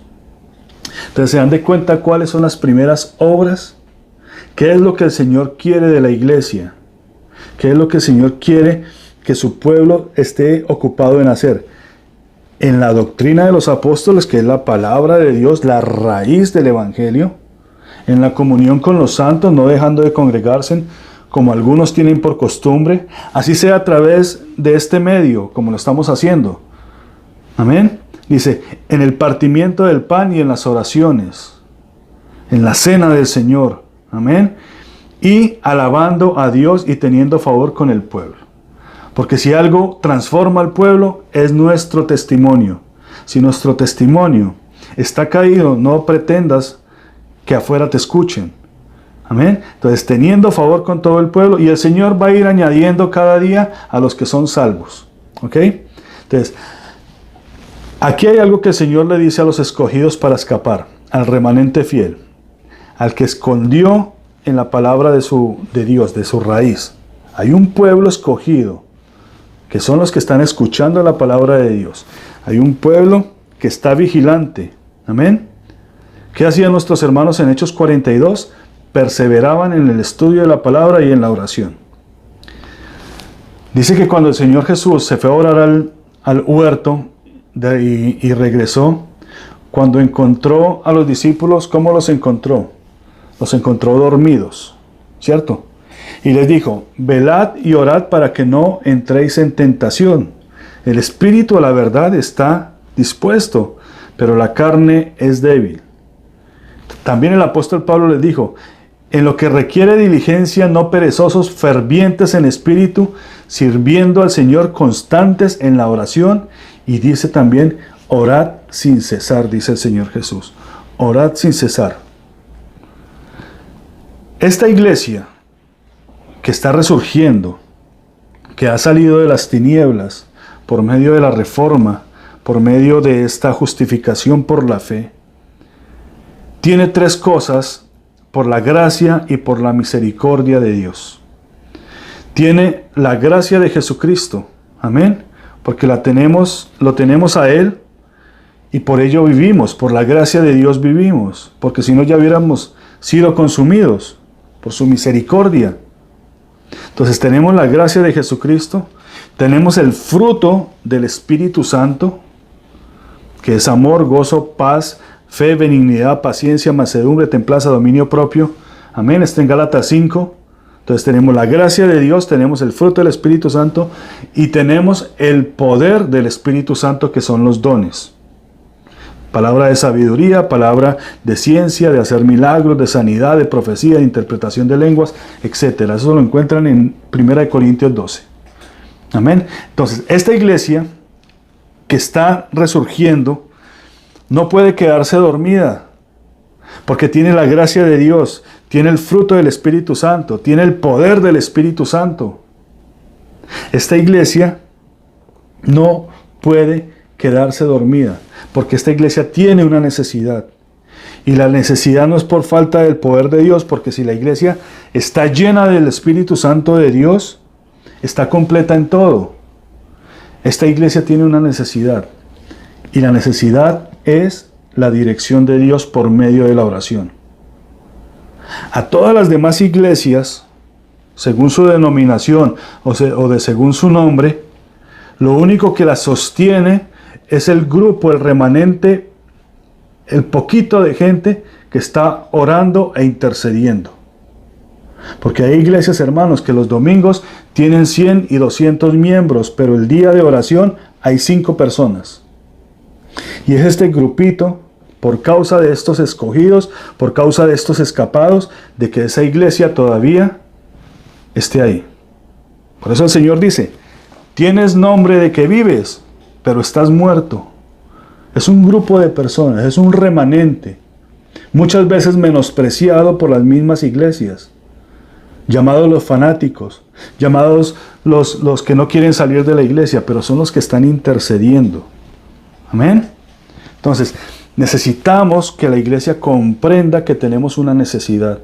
Entonces, ¿se dan de cuenta cuáles son las primeras obras? ¿Qué es lo que el Señor quiere de la iglesia? ¿Qué es lo que el Señor quiere que su pueblo esté ocupado en hacer? En la doctrina de los apóstoles, que es la palabra de Dios, la raíz del evangelio. En la comunión con los santos, no dejando de congregarse como algunos tienen por costumbre, así sea a través de este medio, como lo estamos haciendo. Amén. Dice, en el partimiento del pan y en las oraciones, en la cena del Señor. Amén. Y alabando a Dios y teniendo favor con el pueblo. Porque si algo transforma al pueblo, es nuestro testimonio. Si nuestro testimonio está caído, no pretendas que afuera te escuchen. Amén. Entonces, teniendo favor con todo el pueblo, y el Señor va a ir añadiendo cada día a los que son salvos. ¿Ok? Entonces, aquí hay algo que el Señor le dice a los escogidos para escapar, al remanente fiel, al que escondió en la palabra de Dios, de su raíz. Hay un pueblo escogido, que son los que están escuchando la palabra de Dios. Hay un pueblo que está vigilante. Amén. ¿Qué hacían nuestros hermanos en Hechos 42? Perseveraban en el estudio de la palabra y en la oración. Dice que cuando el Señor Jesús se fue a orar al huerto y regresó, cuando encontró a los discípulos, ¿cómo los encontró? Los encontró dormidos, ¿cierto? Y les dijo, velad y orad para que no entréis en tentación. El espíritu a la verdad está dispuesto, pero la carne es débil. También el apóstol Pablo les dijo, en lo que requiere diligencia, no perezosos, fervientes en espíritu, sirviendo al Señor, constantes en la oración. Y dice también, orad sin cesar, dice el Señor Jesús. Orad sin cesar. Esta iglesia que está resurgiendo, que ha salido de las tinieblas por medio de la reforma, por medio de esta justificación por la fe, tiene tres cosas por la gracia y por la misericordia de Dios. Tiene la gracia de Jesucristo, amén, porque lo tenemos a Él y por ello vivimos, por la gracia de Dios vivimos, porque si no ya hubiéramos sido consumidos por su misericordia. Entonces tenemos la gracia de Jesucristo, tenemos el fruto del Espíritu Santo, que es amor, gozo, paz, fe, benignidad, paciencia, mansedumbre, templanza, dominio propio. Amén, está en Gálatas 5. Entonces tenemos la gracia de Dios, tenemos el fruto del Espíritu Santo y tenemos el poder del Espíritu Santo, que son los dones. Palabra de sabiduría, palabra de ciencia, de hacer milagros, de sanidad, de profecía, de interpretación de lenguas, etc. Eso lo encuentran en 1 Corintios 12. Amén. Entonces, esta iglesia que está resurgiendo no puede quedarse dormida, porque tiene la gracia de Dios, tiene el fruto del Espíritu Santo, tiene el poder del Espíritu Santo. Esta iglesia no puede quedarse dormida, porque esta iglesia tiene una necesidad. Y la necesidad no es por falta del poder de Dios, porque si la iglesia está llena del Espíritu Santo de Dios, está completa en todo. Esta iglesia tiene una necesidad, y la necesidad es la dirección de Dios por medio de la oración. A todas las demás iglesias, según su denominación según su nombre, lo único que las sostiene es el grupo, el remanente, el poquito de gente que está orando e intercediendo. Porque hay iglesias, hermanos, que los domingos tienen 100 y 200 miembros, pero el día de oración hay 5 personas. Y es este grupito, por causa de estos escogidos, por causa de estos escapados, de que esa iglesia todavía esté ahí. Por eso el Señor dice, tienes nombre de que vives, pero estás muerto. Es un grupo de personas, es un remanente, muchas veces menospreciado por las mismas iglesias, llamados los fanáticos, llamados los que no quieren salir de la iglesia, pero son los que están intercediendo. Amén. Entonces, necesitamos que la iglesia comprenda que tenemos una necesidad.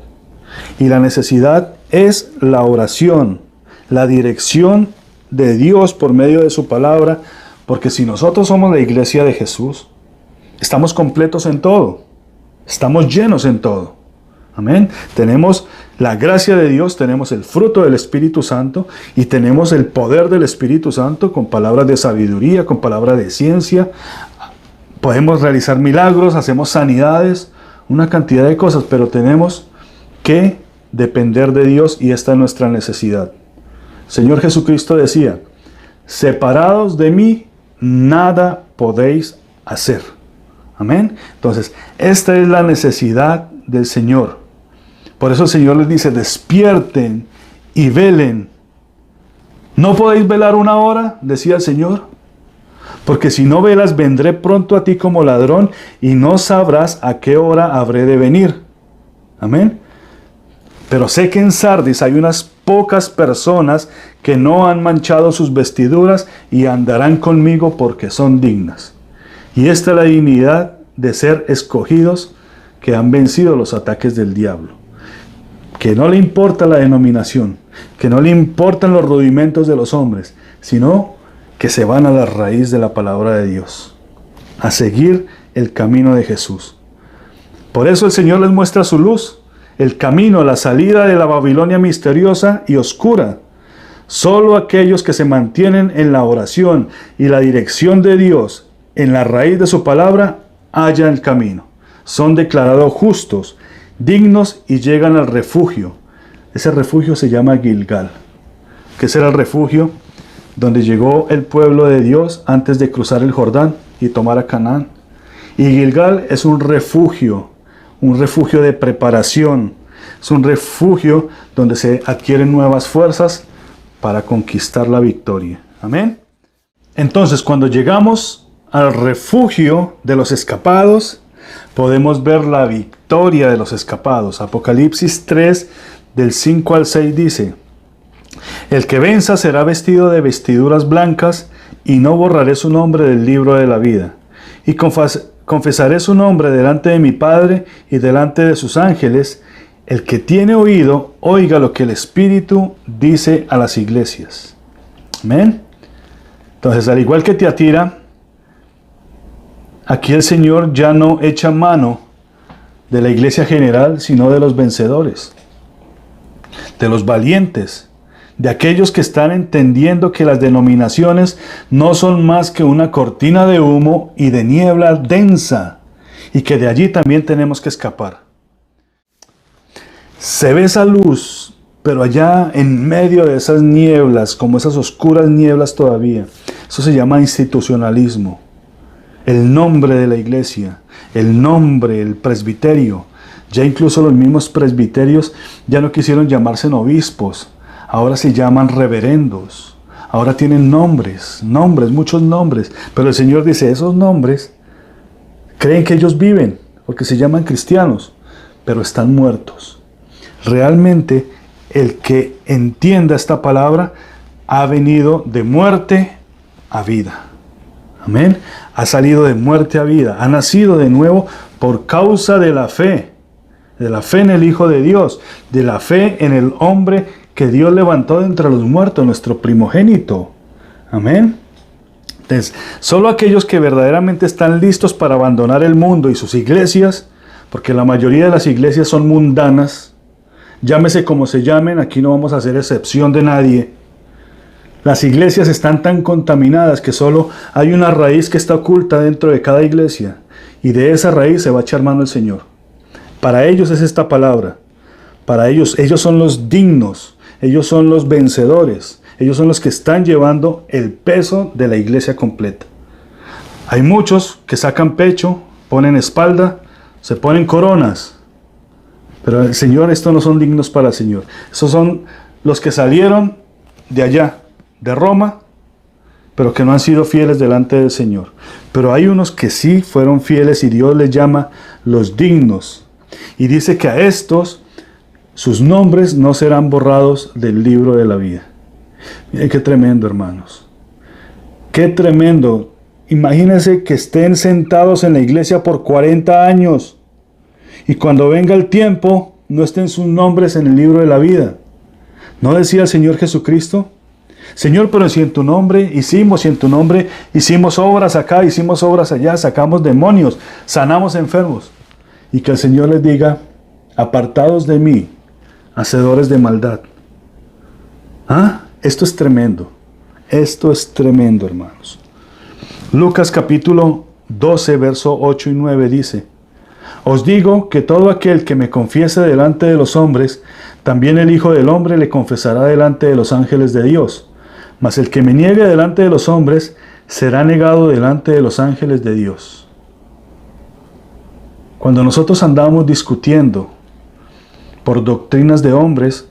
Y la necesidad es la oración, la dirección de Dios por medio de su palabra. Porque si nosotros somos la iglesia de Jesús, estamos completos en todo. Estamos llenos en todo. Amén. Tenemos la gracia de Dios, tenemos el fruto del Espíritu Santo y tenemos el poder del Espíritu Santo con palabras de sabiduría, con palabras de ciencia. Podemos realizar milagros, hacemos sanidades, una cantidad de cosas, pero tenemos que depender de Dios, y esta es nuestra necesidad. Señor Jesucristo decía: separados de mí, nada podéis hacer. Amén. Entonces, esta es la necesidad del Señor. Por eso el Señor les dice: despierten y velen. ¿No podéis velar una hora?, decía el Señor. Porque si no velas, vendré pronto a ti como ladrón, y no sabrás a qué hora habré de venir. Amén. Pero sé que en Sardis hay unas pocas personas que no han manchado sus vestiduras y andarán conmigo porque son dignas. Y esta es la dignidad de ser escogidos, que han vencido los ataques del diablo. Que no le importa la denominación, que no le importan los rudimentos de los hombres, sino que se van a la raíz de la palabra de Dios, a seguir el camino de Jesús. Por eso el Señor les muestra su luz, el camino, la salida de la Babilonia misteriosa y oscura. Solo aquellos que se mantienen en la oración y la dirección de Dios, en la raíz de su palabra, hallan el camino. Son declarados justos, dignos, y llegan al refugio. Ese refugio se llama Gilgal, que será el refugio donde llegó el pueblo de Dios antes de cruzar el Jordán y tomar a Canaán. Y Gilgal es un refugio de preparación, es un refugio donde se adquieren nuevas fuerzas para conquistar la victoria. Amén. Entonces, cuando llegamos al refugio de los escapados, podemos ver la victoria de los escapados. Apocalipsis 3, del 5 al 6 dice: el que venza será vestido de vestiduras blancas, y no borraré su nombre del libro de la vida. Y confesaré su nombre delante de mi Padre y delante de sus ángeles. El que tiene oído, oiga lo que el Espíritu dice a las iglesias. Amén. Entonces, al igual que Tiatira, aquí el Señor ya no echa mano de la iglesia general, sino de los vencedores, de los valientes, de aquellos que están entendiendo que las denominaciones no son más que una cortina de humo y de niebla densa, y que de allí también tenemos que escapar. Se ve esa luz, pero allá en medio de esas nieblas, como esas oscuras nieblas todavía, eso se llama institucionalismo. El nombre de la iglesia, el nombre, el presbiterio. Ya incluso los mismos presbiterios ya no quisieron llamarse obispos, ahora se llaman reverendos. Ahora tienen nombres, muchos nombres. Pero el Señor dice: esos nombres creen que ellos viven porque se llaman cristianos, pero están muertos. Realmente el que entienda esta palabra ha venido de muerte a vida. Amén. Ha salido de muerte a vida, ha nacido de nuevo por causa de la fe en el Hijo de Dios, de la fe en el hombre que Dios levantó de entre los muertos, nuestro primogénito. Amén. Entonces, solo aquellos que verdaderamente están listos para abandonar el mundo y sus iglesias, porque la mayoría de las iglesias son mundanas, llámese como se llamen, aquí no vamos a hacer excepción de nadie. Las iglesias están tan contaminadas que solo hay una raíz que está oculta dentro de cada iglesia, y de esa raíz se va a echar mano el Señor. Para ellos es esta palabra. Para ellos son los dignos, ellos son los vencedores, ellos son los que están llevando el peso de la iglesia completa. Hay muchos que sacan pecho, ponen espalda, se ponen coronas, pero el Señor, estos no son dignos para el Señor. Esos son los que salieron de allá, de Roma, pero que no han sido fieles delante del Señor. Pero hay unos que sí fueron fieles, y Dios les llama los dignos. Y dice que a estos, sus nombres no serán borrados del libro de la vida. Miren qué tremendo, hermanos. Qué tremendo. Imagínense que estén sentados en la iglesia por 40 años. Y cuando venga el tiempo, no estén sus nombres en el libro de la vida. ¿No decía el Señor Jesucristo? Señor, pero si en tu nombre hicimos, y en tu nombre hicimos obras acá, hicimos obras allá, sacamos demonios, sanamos enfermos. Y que el Señor les diga: apartados de mí, hacedores de maldad. Esto es tremendo. Esto es tremendo, hermanos. Lucas capítulo 12, verso 8 y 9 dice: Os digo que todo aquel que me confiese delante de los hombres, también el Hijo del Hombre le confesará delante de los ángeles de Dios. Mas el que me niegue delante de los hombres, será negado delante de los ángeles de Dios. Cuando nosotros andamos discutiendo por doctrinas de hombres,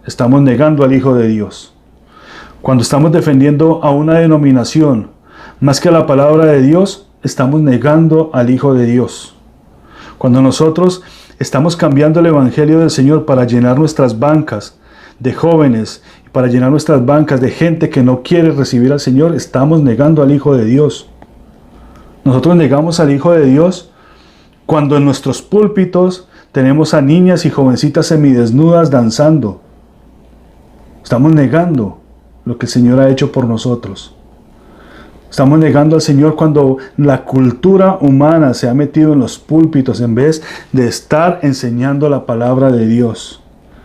estamos negando al Hijo de Dios. Cuando estamos defendiendo a una denominación más que a la palabra de Dios, estamos negando al Hijo de Dios. Cuando nosotros estamos cambiando el Evangelio del Señor para llenar nuestras bancas de jóvenes, para llenar nuestras bancas de gente que no quiere recibir al Señor, estamos negando al Hijo de Dios. Nosotros negamos al Hijo de Dios cuando en nuestros púlpitos tenemos a niñas y jovencitas semidesnudas danzando. Estamos negando lo que el Señor ha hecho por nosotros. Estamos negando al Señor cuando la cultura humana se ha metido en los púlpitos en vez de estar enseñando la palabra de Dios.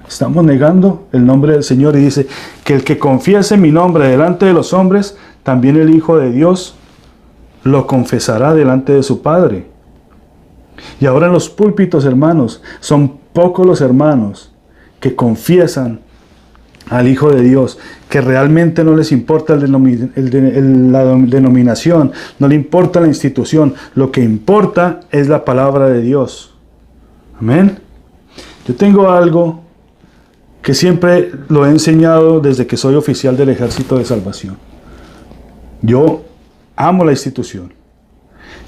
Estamos negando el nombre del Señor y dice que el que confiese mi nombre delante de los hombres, también el Hijo de Dios lo confesará delante de su Padre. Y ahora en los púlpitos, hermanos, son pocos los hermanos que confiesan al Hijo de Dios, que realmente no les importa la denominación, no le importa la institución, lo que importa es la palabra de Dios. Amén. Yo tengo algo que siempre lo he enseñado desde que soy oficial del Ejército de Salvación. Yo amo la institución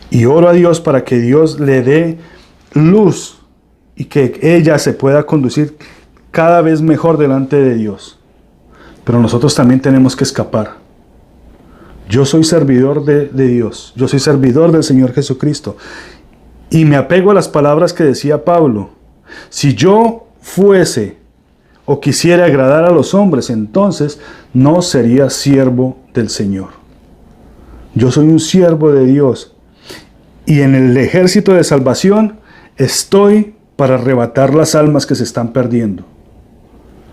y oro a Dios para que Dios le dé luz y que ella se pueda conducir cada vez mejor delante de Dios. Pero nosotros también tenemos que escapar. Yo soy servidor de Dios. Yo soy servidor del Señor Jesucristo. Y me apego a las palabras que decía Pablo. Si yo fuese o quisiera agradar a los hombres, entonces no sería siervo del Señor. Yo soy un siervo de Dios. Y en el ejército de salvación estoy para arrebatar las almas que se están perdiendo.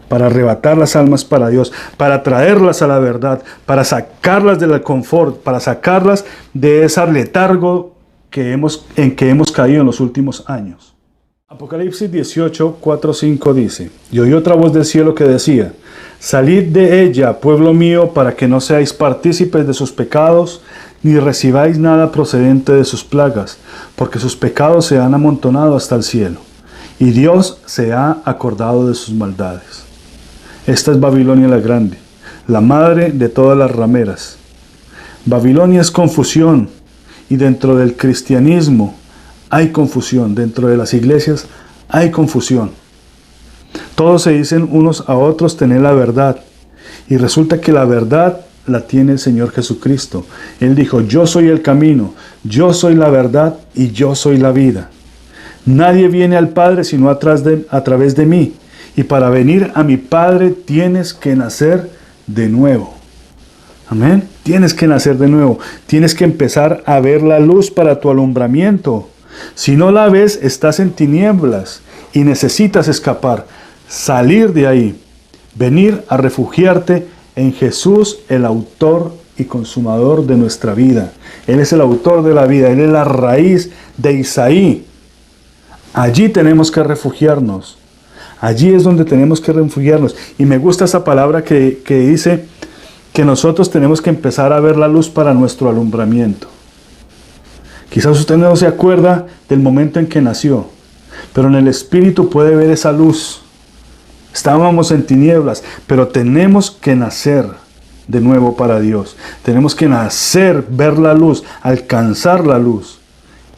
Para arrebatar las almas para Dios, para traerlas a la verdad, para sacarlas del confort, para sacarlas de ese letargo en que hemos caído en los últimos años. Apocalipsis 18, 4, 5 dice: Y oí otra voz del cielo que decía: Salid de ella, pueblo mío, para que no seáis partícipes de sus pecados, ni recibáis nada procedente de sus plagas, porque sus pecados se han amontonado hasta el cielo, y Dios se ha acordado de sus maldades. Esta es Babilonia la grande, la madre de todas las rameras. Babilonia es confusión, y dentro del cristianismo hay confusión, dentro de las iglesias hay confusión. Todos se dicen unos a otros tener la verdad, y resulta que la verdad la tiene el Señor Jesucristo. Él dijo: yo soy el camino, yo soy la verdad y yo soy la vida. Nadie viene al Padre sino a través de mí. Y para venir a mi Padre tienes que nacer de nuevo. Amén. Tienes que nacer de nuevo. Tienes que empezar a ver la luz para tu alumbramiento. Si no la ves, estás en tinieblas y necesitas escapar. Salir de ahí. Venir a refugiarte en Jesús, el autor y consumador de nuestra vida. Él es el autor de la vida. Él es la raíz de Isaí. Allí tenemos que refugiarnos. Allí es donde tenemos que refugiarnos. Y me gusta esa palabra que dice que nosotros tenemos que empezar a ver la luz para nuestro alumbramiento. Quizás usted no se acuerda del momento en que nació, pero en el Espíritu puede ver esa luz. Estábamos en tinieblas, pero tenemos que nacer de nuevo para Dios. Tenemos que nacer, ver la luz, alcanzar la luz.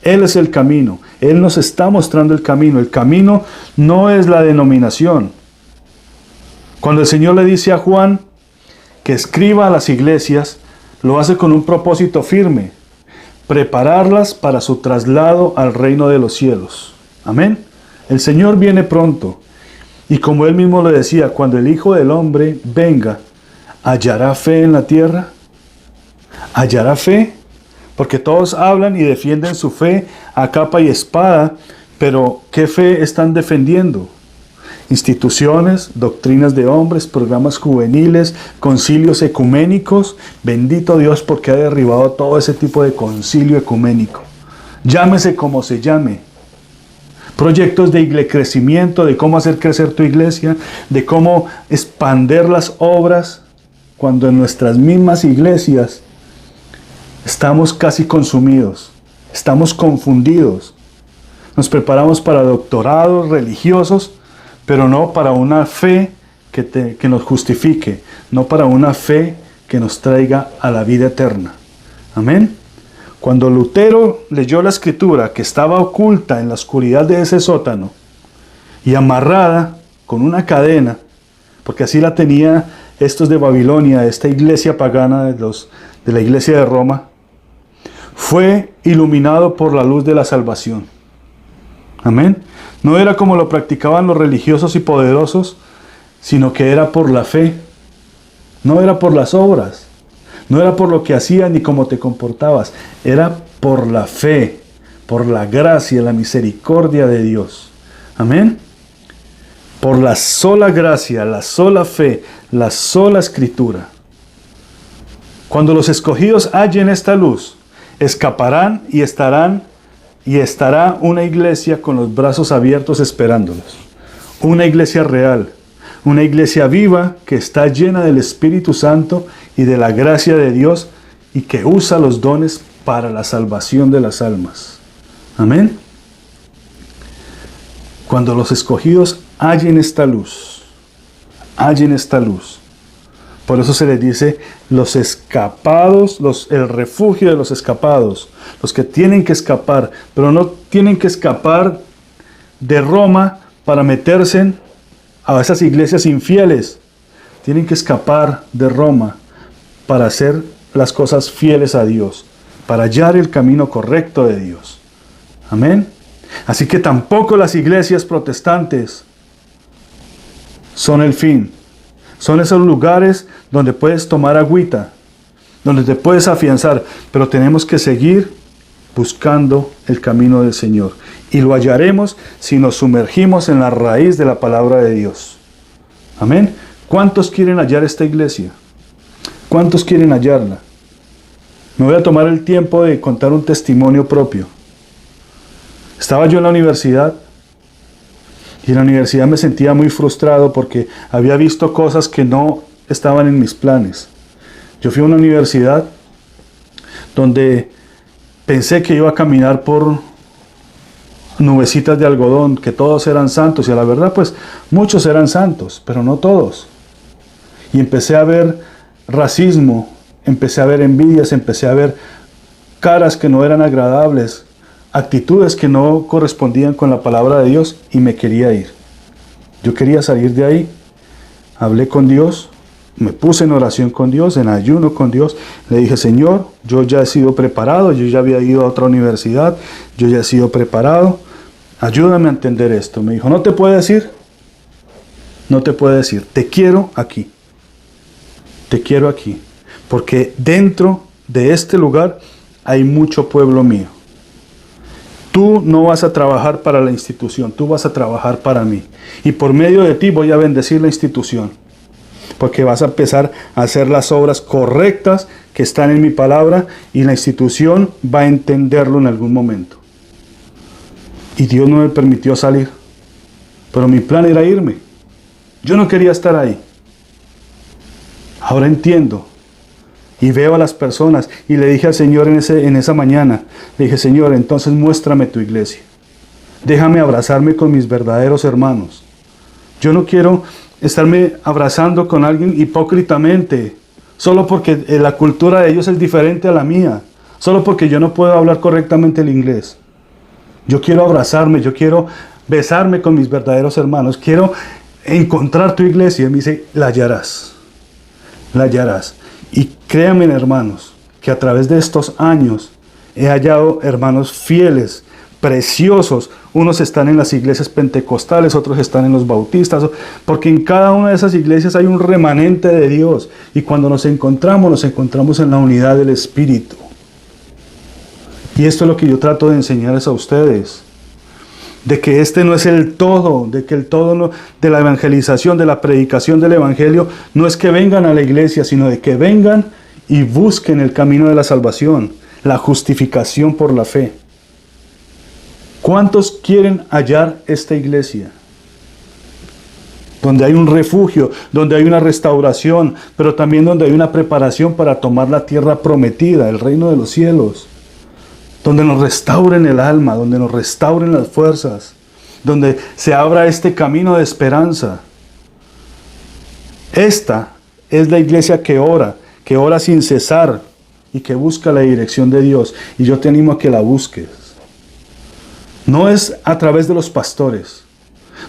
Él es el camino. Él nos está mostrando el camino. El camino no es la denominación. Cuando el Señor le dice a Juan que escriba a las iglesias, lo hace con un propósito firme: prepararlas para su traslado al reino de los cielos. Amén. El Señor viene pronto. Y como Él mismo lo decía, cuando el Hijo del Hombre venga, ¿hallará fe en la tierra? ¿Hallará fe? Porque todos hablan y defienden su fe a capa y espada, pero ¿qué fe están defendiendo? Instituciones, doctrinas de hombres, programas juveniles, concilios ecuménicos. Bendito Dios, porque ha derribado todo ese tipo de concilio ecuménico. Llámese como se llame. Proyectos de crecimiento, de cómo hacer crecer tu iglesia, de cómo expander las obras, cuando en nuestras mismas iglesias estamos casi consumidos, estamos confundidos. Nos preparamos para doctorados religiosos, pero no para una fe que nos justifique, no para una fe que nos traiga a la vida eterna. Amén. Cuando Lutero leyó la escritura que estaba oculta en la oscuridad de ese sótano y amarrada con una cadena, porque así la tenía estos de Babilonia, esta iglesia pagana de la iglesia de Roma, fue iluminado por la luz de la salvación. Amén. No era como lo practicaban los religiosos y poderosos, sino que era por la fe. No era por las obras. No era por lo que hacías ni cómo te comportabas. Era por la fe, por la gracia, la misericordia de Dios. Amén. Por la sola gracia, la sola fe, la sola escritura. Cuando los escogidos hallen esta luz, escaparán y estará una iglesia con los brazos abiertos esperándolos. Una iglesia real, una iglesia viva que está llena del Espíritu Santo y de la gracia de Dios y que usa los dones para la salvación de las almas. Amén. Cuando los escogidos hallen esta luz, por eso se les dice los escapados, el refugio de los escapados, los que tienen que escapar, pero no tienen que escapar de Roma para meterse a esas iglesias infieles. Tienen que escapar de Roma para hacer las cosas fieles a Dios, para hallar el camino correcto de Dios. Amén. Así que tampoco las iglesias protestantes son el fin. Son esos lugares donde puedes tomar agüita, donde te puedes afianzar, pero tenemos que seguir buscando el camino del Señor. Y lo hallaremos si nos sumergimos en la raíz de la palabra de Dios. Amén. ¿Cuántos quieren hallar esta iglesia? ¿Cuántos quieren hallarla? Me voy a tomar el tiempo de contar un testimonio propio. Estaba yo en la universidad. Y en la universidad me sentía muy frustrado porque había visto cosas que no estaban en mis planes. Yo fui a una universidad donde pensé que iba a caminar por nubecitas de algodón, que todos eran santos. Y a la verdad, pues, muchos eran santos, pero no todos. Y empecé a ver racismo, empecé a ver envidias, empecé a ver caras que no eran agradables, actitudes que no correspondían con la palabra de Dios y me quería ir. Yo quería salir de ahí. Hablé con Dios, me puse en oración con Dios, en ayuno con Dios. Le dije, Señor, yo ya he sido preparado, yo ya había ido a otra universidad, yo ya he sido preparado. Ayúdame a entender esto. Me dijo, no te puedes ir. No te puedes ir. Te quiero aquí. Te quiero aquí. Porque dentro de este lugar hay mucho pueblo mío. Tú no vas a trabajar para la institución, tú vas a trabajar para mí. Y por medio de ti voy a bendecir la institución. Porque vas a empezar a hacer las obras correctas que están en mi palabra y la institución va a entenderlo en algún momento. Y Dios no me permitió salir. Pero mi plan era irme. Yo no quería estar ahí. Ahora entiendo. Y veo a las personas y le dije al Señor en esa mañana, le dije, Señor, entonces muéstrame tu iglesia. Déjame abrazarme con mis verdaderos hermanos. Yo no quiero estarme abrazando con alguien hipócritamente, solo porque la cultura de ellos es diferente a la mía, solo porque yo no puedo hablar correctamente el inglés. Yo quiero abrazarme, yo quiero besarme con mis verdaderos hermanos, quiero encontrar tu iglesia. Y me dice, la hallarás, la hallarás. Y créanme, hermanos, que a través de estos años he hallado hermanos fieles, preciosos. Unos están en las iglesias pentecostales, otros están en los bautistas, porque en cada una de esas iglesias hay un remanente de Dios. Y cuando nos encontramos en la unidad del Espíritu. Y esto es lo que yo trato de enseñarles a ustedes. De que este no es el todo, de que el todo no, de la evangelización, de la predicación del evangelio, no es que vengan a la iglesia, sino de que vengan y busquen el camino de la salvación, la justificación por la fe. ¿Cuántos quieren hallar esta iglesia? Donde hay un refugio, donde hay una restauración, pero también donde hay una preparación para tomar la tierra prometida, el reino de los cielos. Donde nos restauren el alma, donde nos restauren las fuerzas, donde se abra este camino de esperanza. Esta es la iglesia que ora sin cesar y que busca la dirección de Dios. Y yo te animo a que la busques. No es a través de los pastores,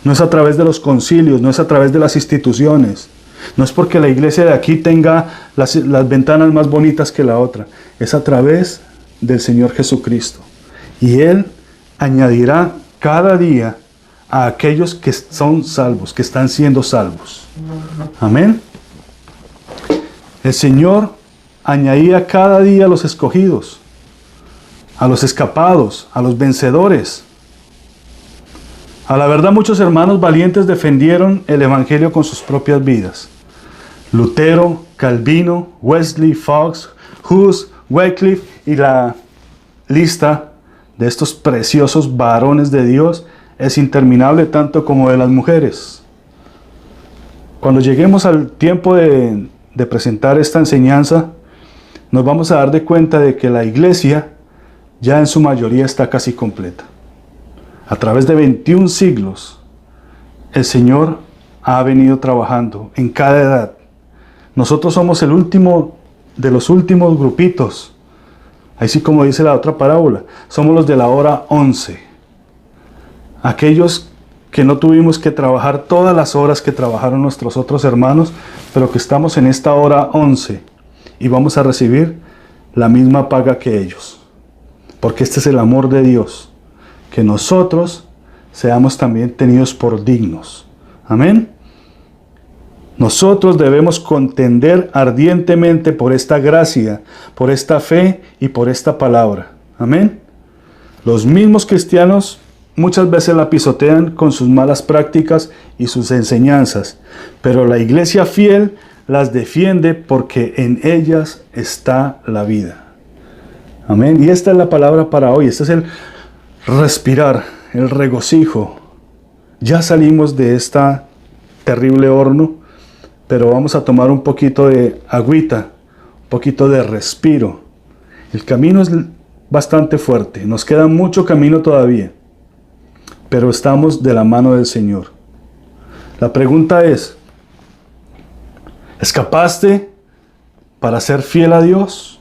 no es a través de los concilios, no es a través de las instituciones. No es porque la iglesia de aquí tenga las ventanas más bonitas que la otra. Es a través del Señor Jesucristo. Y Él añadirá cada día a aquellos que son salvos, que están siendo salvos. Amén. El Señor añadía cada día a los escogidos, a los escapados, a los wencedores. A la verdad, muchos hermanos valientes defendieron el Evangelio con sus propias vidas. Lutero, Calvino, Wesley, Fox, Hus, Wycliffe y la lista de estos preciosos varones de Dios es interminable, tanto como de las mujeres. Cuando lleguemos al tiempo de presentar esta enseñanza, nos vamos a dar de cuenta de que la iglesia ya en su mayoría está casi completa. A través de 21 siglos, el Señor ha venido trabajando en cada edad. Nosotros somos el último de los últimos grupitos. Así como dice la otra parábola, somos los de la hora 11. Aquellos que no tuvimos que trabajar todas las horas que trabajaron nuestros otros hermanos, pero que estamos en esta hora 11 y vamos a recibir la misma paga que ellos. Porque este es el amor de Dios, que nosotros seamos también tenidos por dignos. Amén. Nosotros debemos contender ardientemente por esta gracia, por esta fe y por esta palabra. Amén. Los mismos cristianos muchas veces la pisotean con sus malas prácticas y sus enseñanzas, pero la iglesia fiel las defiende porque en ellas está la vida. Amén. Y esta es la palabra para hoy. Este es el respirar, el regocijo. Ya salimos de esta terrible horno, pero vamos a tomar un poquito de agüita, un poquito de respiro. El camino es bastante fuerte, nos queda mucho camino todavía, pero estamos de la mano del Señor. La pregunta es, ¿escapaste para ser fiel a Dios?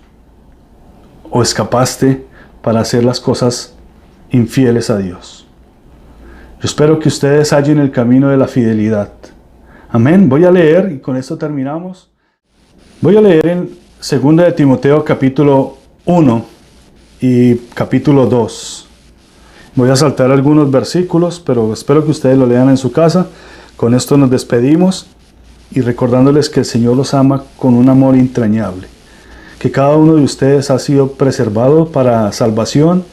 ¿O escapaste para hacer las cosas infieles a Dios? Yo espero que ustedes hallen el camino de la fidelidad. Amén. Voy a leer, y con esto terminamos. Voy a leer en 2 de Timoteo capítulo 1 y capítulo 2. Voy a saltar algunos versículos, pero espero que ustedes lo lean en su casa. Con esto nos despedimos y recordándoles que el Señor los ama con un amor entrañable. Que cada uno de ustedes ha sido preservado para salvación,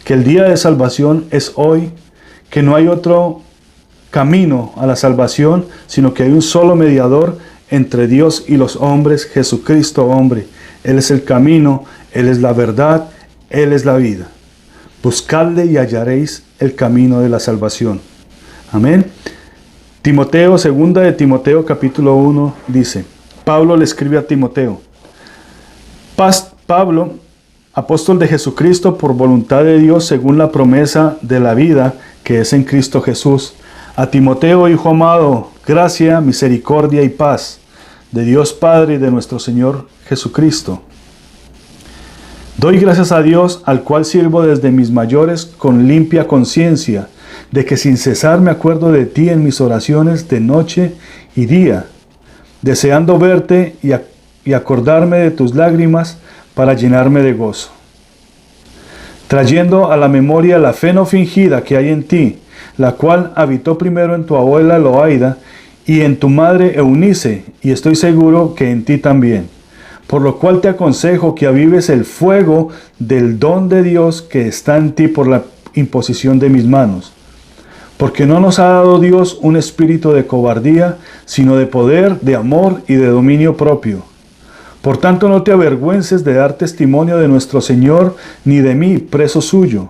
que el día de salvación es hoy, que no hay otro camino a la salvación, sino que hay un solo mediador entre Dios y los hombres, Jesucristo hombre. Él es el camino, Él es la verdad, Él es la vida. Buscadle y hallaréis el camino de la salvación. Amén. Timoteo, 2 de Timoteo capítulo 1 dice, Pablo le escribe a Timoteo, Pablo, apóstol de Jesucristo por voluntad de Dios según la promesa de la vida que es en Cristo Jesús. A Timoteo, hijo amado, gracia, misericordia y paz de Dios Padre y de nuestro Señor Jesucristo. Doy gracias a Dios, al cual sirvo desde mis mayores con limpia conciencia, de que sin cesar me acuerdo de ti en mis oraciones de noche y día, deseando verte y acordarme de tus lágrimas para llenarme de gozo, trayendo a la memoria la fe no fingida que hay en ti, la cual habitó primero en tu abuela Loaida y en tu madre Eunice, y estoy seguro que en ti también. Por lo cual te aconsejo que avives el fuego del don de Dios que está en ti por la imposición de mis manos. Porque no nos ha dado Dios un espíritu de cobardía, sino de poder, de amor y de dominio propio. Por tanto, no te avergüences de dar testimonio de nuestro Señor, ni de mí, preso suyo,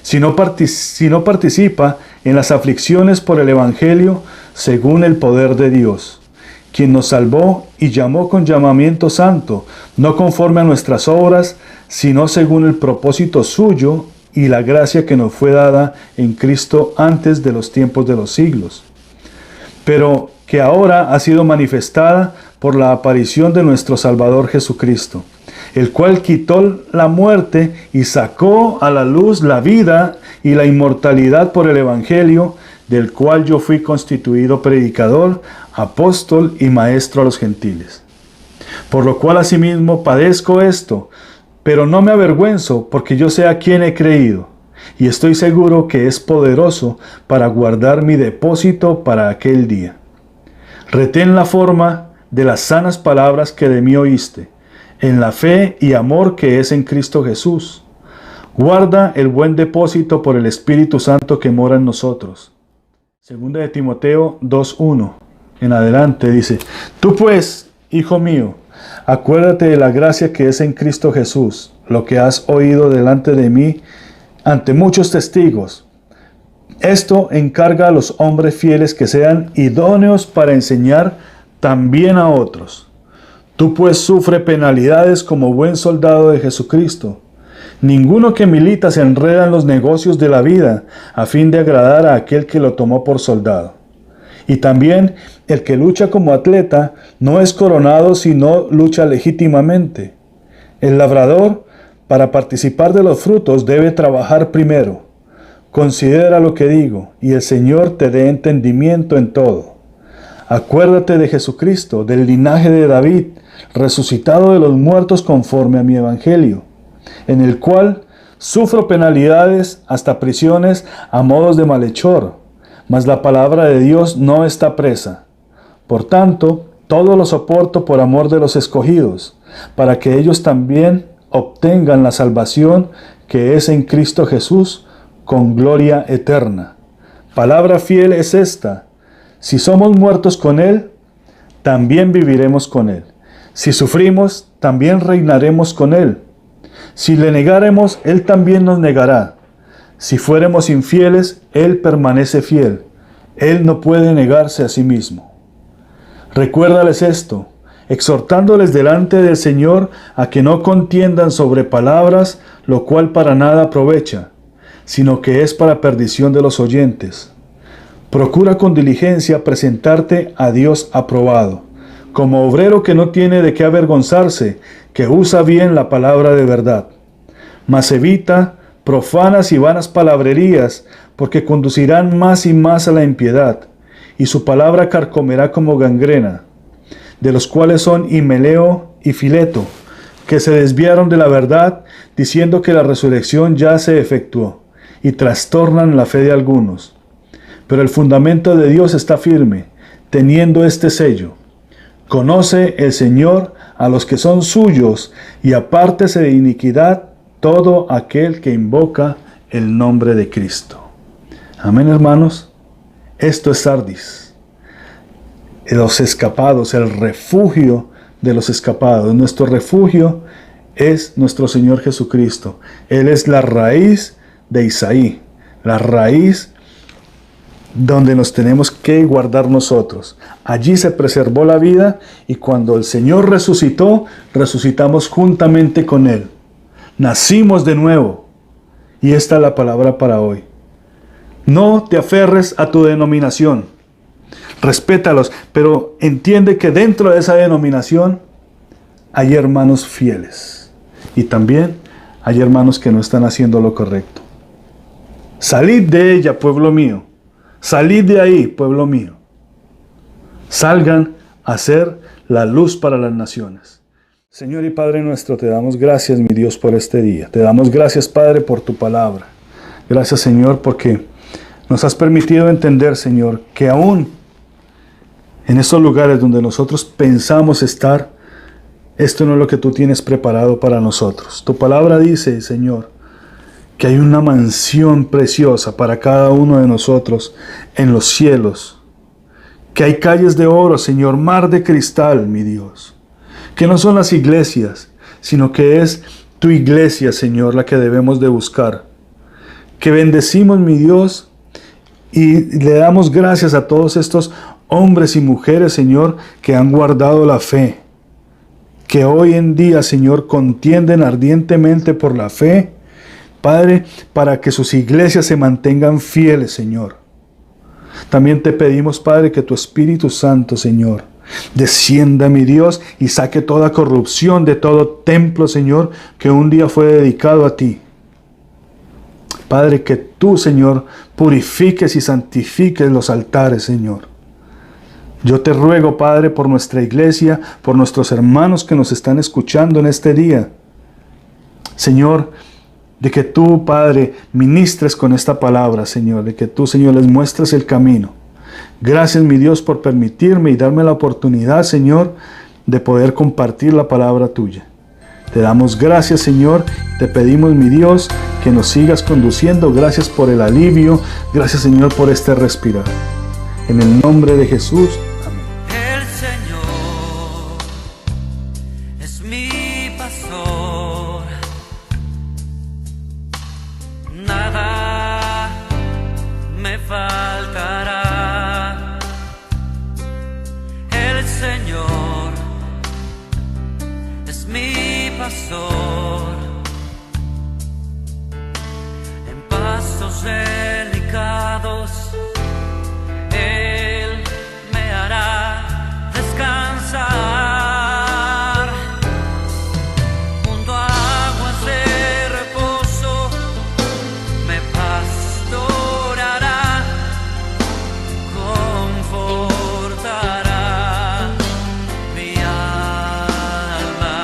si no participa en las aflicciones por el Evangelio según el poder de Dios, quien nos salvó y llamó con llamamiento santo, no conforme a nuestras obras, sino según el propósito suyo y la gracia que nos fue dada en Cristo antes de los tiempos de los siglos, pero que ahora ha sido manifestada por la aparición de nuestro Salvador Jesucristo, el cual quitó la muerte y sacó a la luz la vida y la inmortalidad por el Evangelio, del cual yo fui constituido predicador, apóstol y maestro a los gentiles. Por lo cual asimismo padezco esto, pero no me avergüenzo, porque yo sé a quién he creído, y estoy seguro que es poderoso para guardar mi depósito para aquel día. Retén la forma de las sanas palabras que de mí oíste, en la fe y amor que es en Cristo Jesús. Guarda el buen depósito por el Espíritu Santo que mora en nosotros. Segunda de Timoteo 2:1 en adelante dice: Tú pues, hijo mío, acuérdate de la gracia que es en Cristo Jesús, lo que has oído delante de mí ante muchos testigos. Esto encarga a los hombres fieles que sean idóneos para enseñar también a otros. Tú pues sufre penalidades como buen soldado de Jesucristo. Ninguno que milita se enreda en los negocios de la vida a fin de agradar a aquel que lo tomó por soldado. Y también el que lucha como atleta no es coronado si no lucha legítimamente. El labrador, para participar de los frutos, debe trabajar primero. Considera lo que digo, y el Señor te dé entendimiento en todo. Acuérdate de Jesucristo, del linaje de David, resucitado de los muertos conforme a mi evangelio, en el cual sufro penalidades hasta prisiones a modos de malhechor, mas la palabra de Dios no está presa. Por tanto, todo lo soporto por amor de los escogidos, para que ellos también obtengan la salvación que es en Cristo Jesús, con gloria eterna. Palabra fiel es esta: si somos muertos con Él, también viviremos con Él. Si sufrimos, también reinaremos con Él. Si le negáremos, Él también nos negará. Si fuéremos infieles, Él permanece fiel. Él no puede negarse a sí mismo. Recuérdales esto, exhortándoles delante del Señor a que no contiendan sobre palabras, lo cual para nada aprovecha, sino que es para perdición de los oyentes. Procura con diligencia presentarte a Dios aprobado, como obrero que no tiene de qué avergonzarse, que usa bien la palabra de verdad. Mas evita profanas y vanas palabrerías, porque conducirán más y más a la impiedad, y su palabra carcomerá como gangrena, de los cuales son Himeneo y Fileto, que se desviaron de la verdad, diciendo que la resurrección ya se efectuó, y trastornan la fe de algunos. Pero el fundamento de Dios está firme, teniendo este sello: conoce el Señor a los que son suyos, y apártese de iniquidad todo aquel que invoca el nombre de Cristo. Amén, hermanos. Esto es Sardis, los escapados, el refugio de los escapados. Nuestro refugio es nuestro Señor Jesucristo. Él es la raíz de Isaí, la raíz donde nos tenemos que guardar nosotros. Allí se preservó la vida, y cuando el Señor resucitó, resucitamos juntamente con Él. Nacimos de nuevo. Y esta es la palabra para hoy. No te aferres a tu denominación. Respétalos, pero entiende que dentro de esa denominación hay hermanos fieles. Y también hay hermanos que no están haciendo lo correcto. Salid de ella, pueblo mío. Salid de ahí, pueblo mío. Salgan a ser la luz para las naciones. Señor y Padre nuestro, te damos gracias, mi Dios, por este día. Te damos gracias, Padre, por tu palabra. Gracias, Señor, porque nos has permitido entender, Señor, que aún en estos lugares donde nosotros pensamos estar, esto no es lo que tú tienes preparado para nosotros. Tu palabra dice, Señor, que hay una mansión preciosa para cada uno de nosotros en los cielos. Que hay calles de oro, Señor, mar de cristal, mi Dios. Que no son las iglesias, sino que es tu iglesia, Señor, la que debemos de buscar. que bendecimos, mi Dios, y le damos gracias a todos estos hombres y mujeres, Señor, que han guardado la fe, que hoy en día, Señor, contienden ardientemente por la fe, Padre, para que sus iglesias se mantengan fieles, Señor. También te pedimos, Padre, que tu Espíritu Santo, Señor, descienda, mi Dios, y saque toda corrupción de todo templo, Señor, que un día fue dedicado a ti. Padre, que tú, Señor, purifiques y santifiques los altares, Señor. Yo te ruego, Padre, por nuestra iglesia, por nuestros hermanos que nos están escuchando en este día, Señor, de que tú, Padre, ministres con esta palabra, Señor, de que tú, Señor, les muestres el camino. Gracias, mi Dios, por permitirme y darme la oportunidad, Señor, de poder compartir la palabra tuya. Te damos gracias, Señor. Te pedimos, mi Dios, que nos sigas conduciendo. Gracias por el alivio. Gracias, Señor, por este respirar. En el nombre de Jesús. Amén. El Señor es mi pastor, nada me faltará. El Señor es mi pastor, en pastos delicados Él me hará descansar, junto a aguas de reposo me pastoreará, confortará mi alma,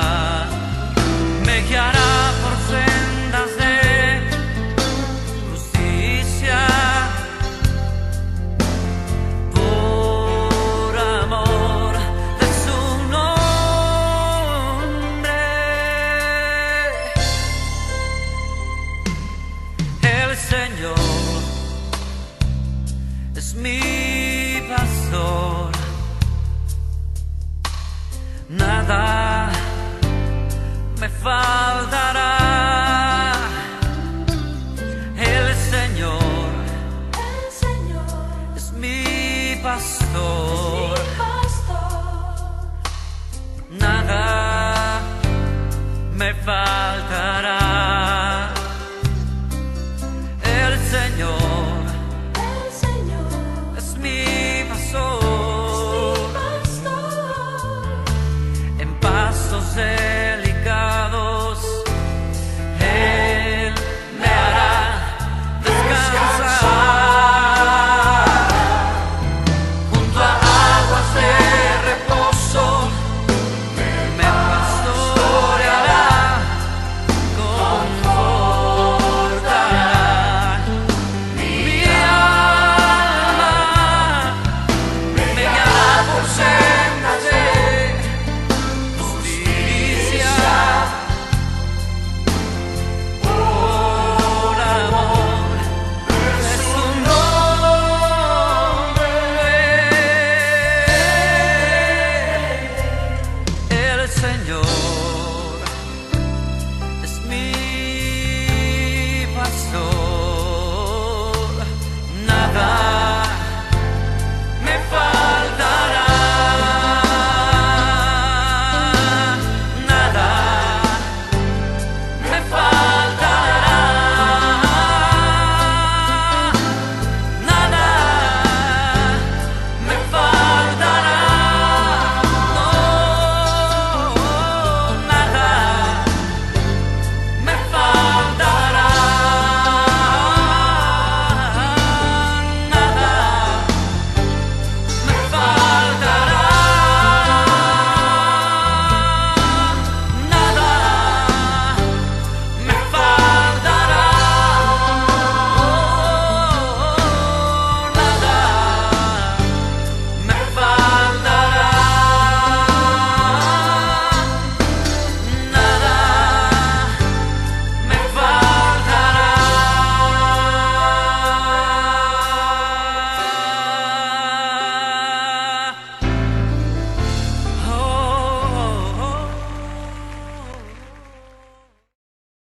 me guiará por sendas de justicia, por amor de su nombre. El Señor es mi pastor, nada me falta.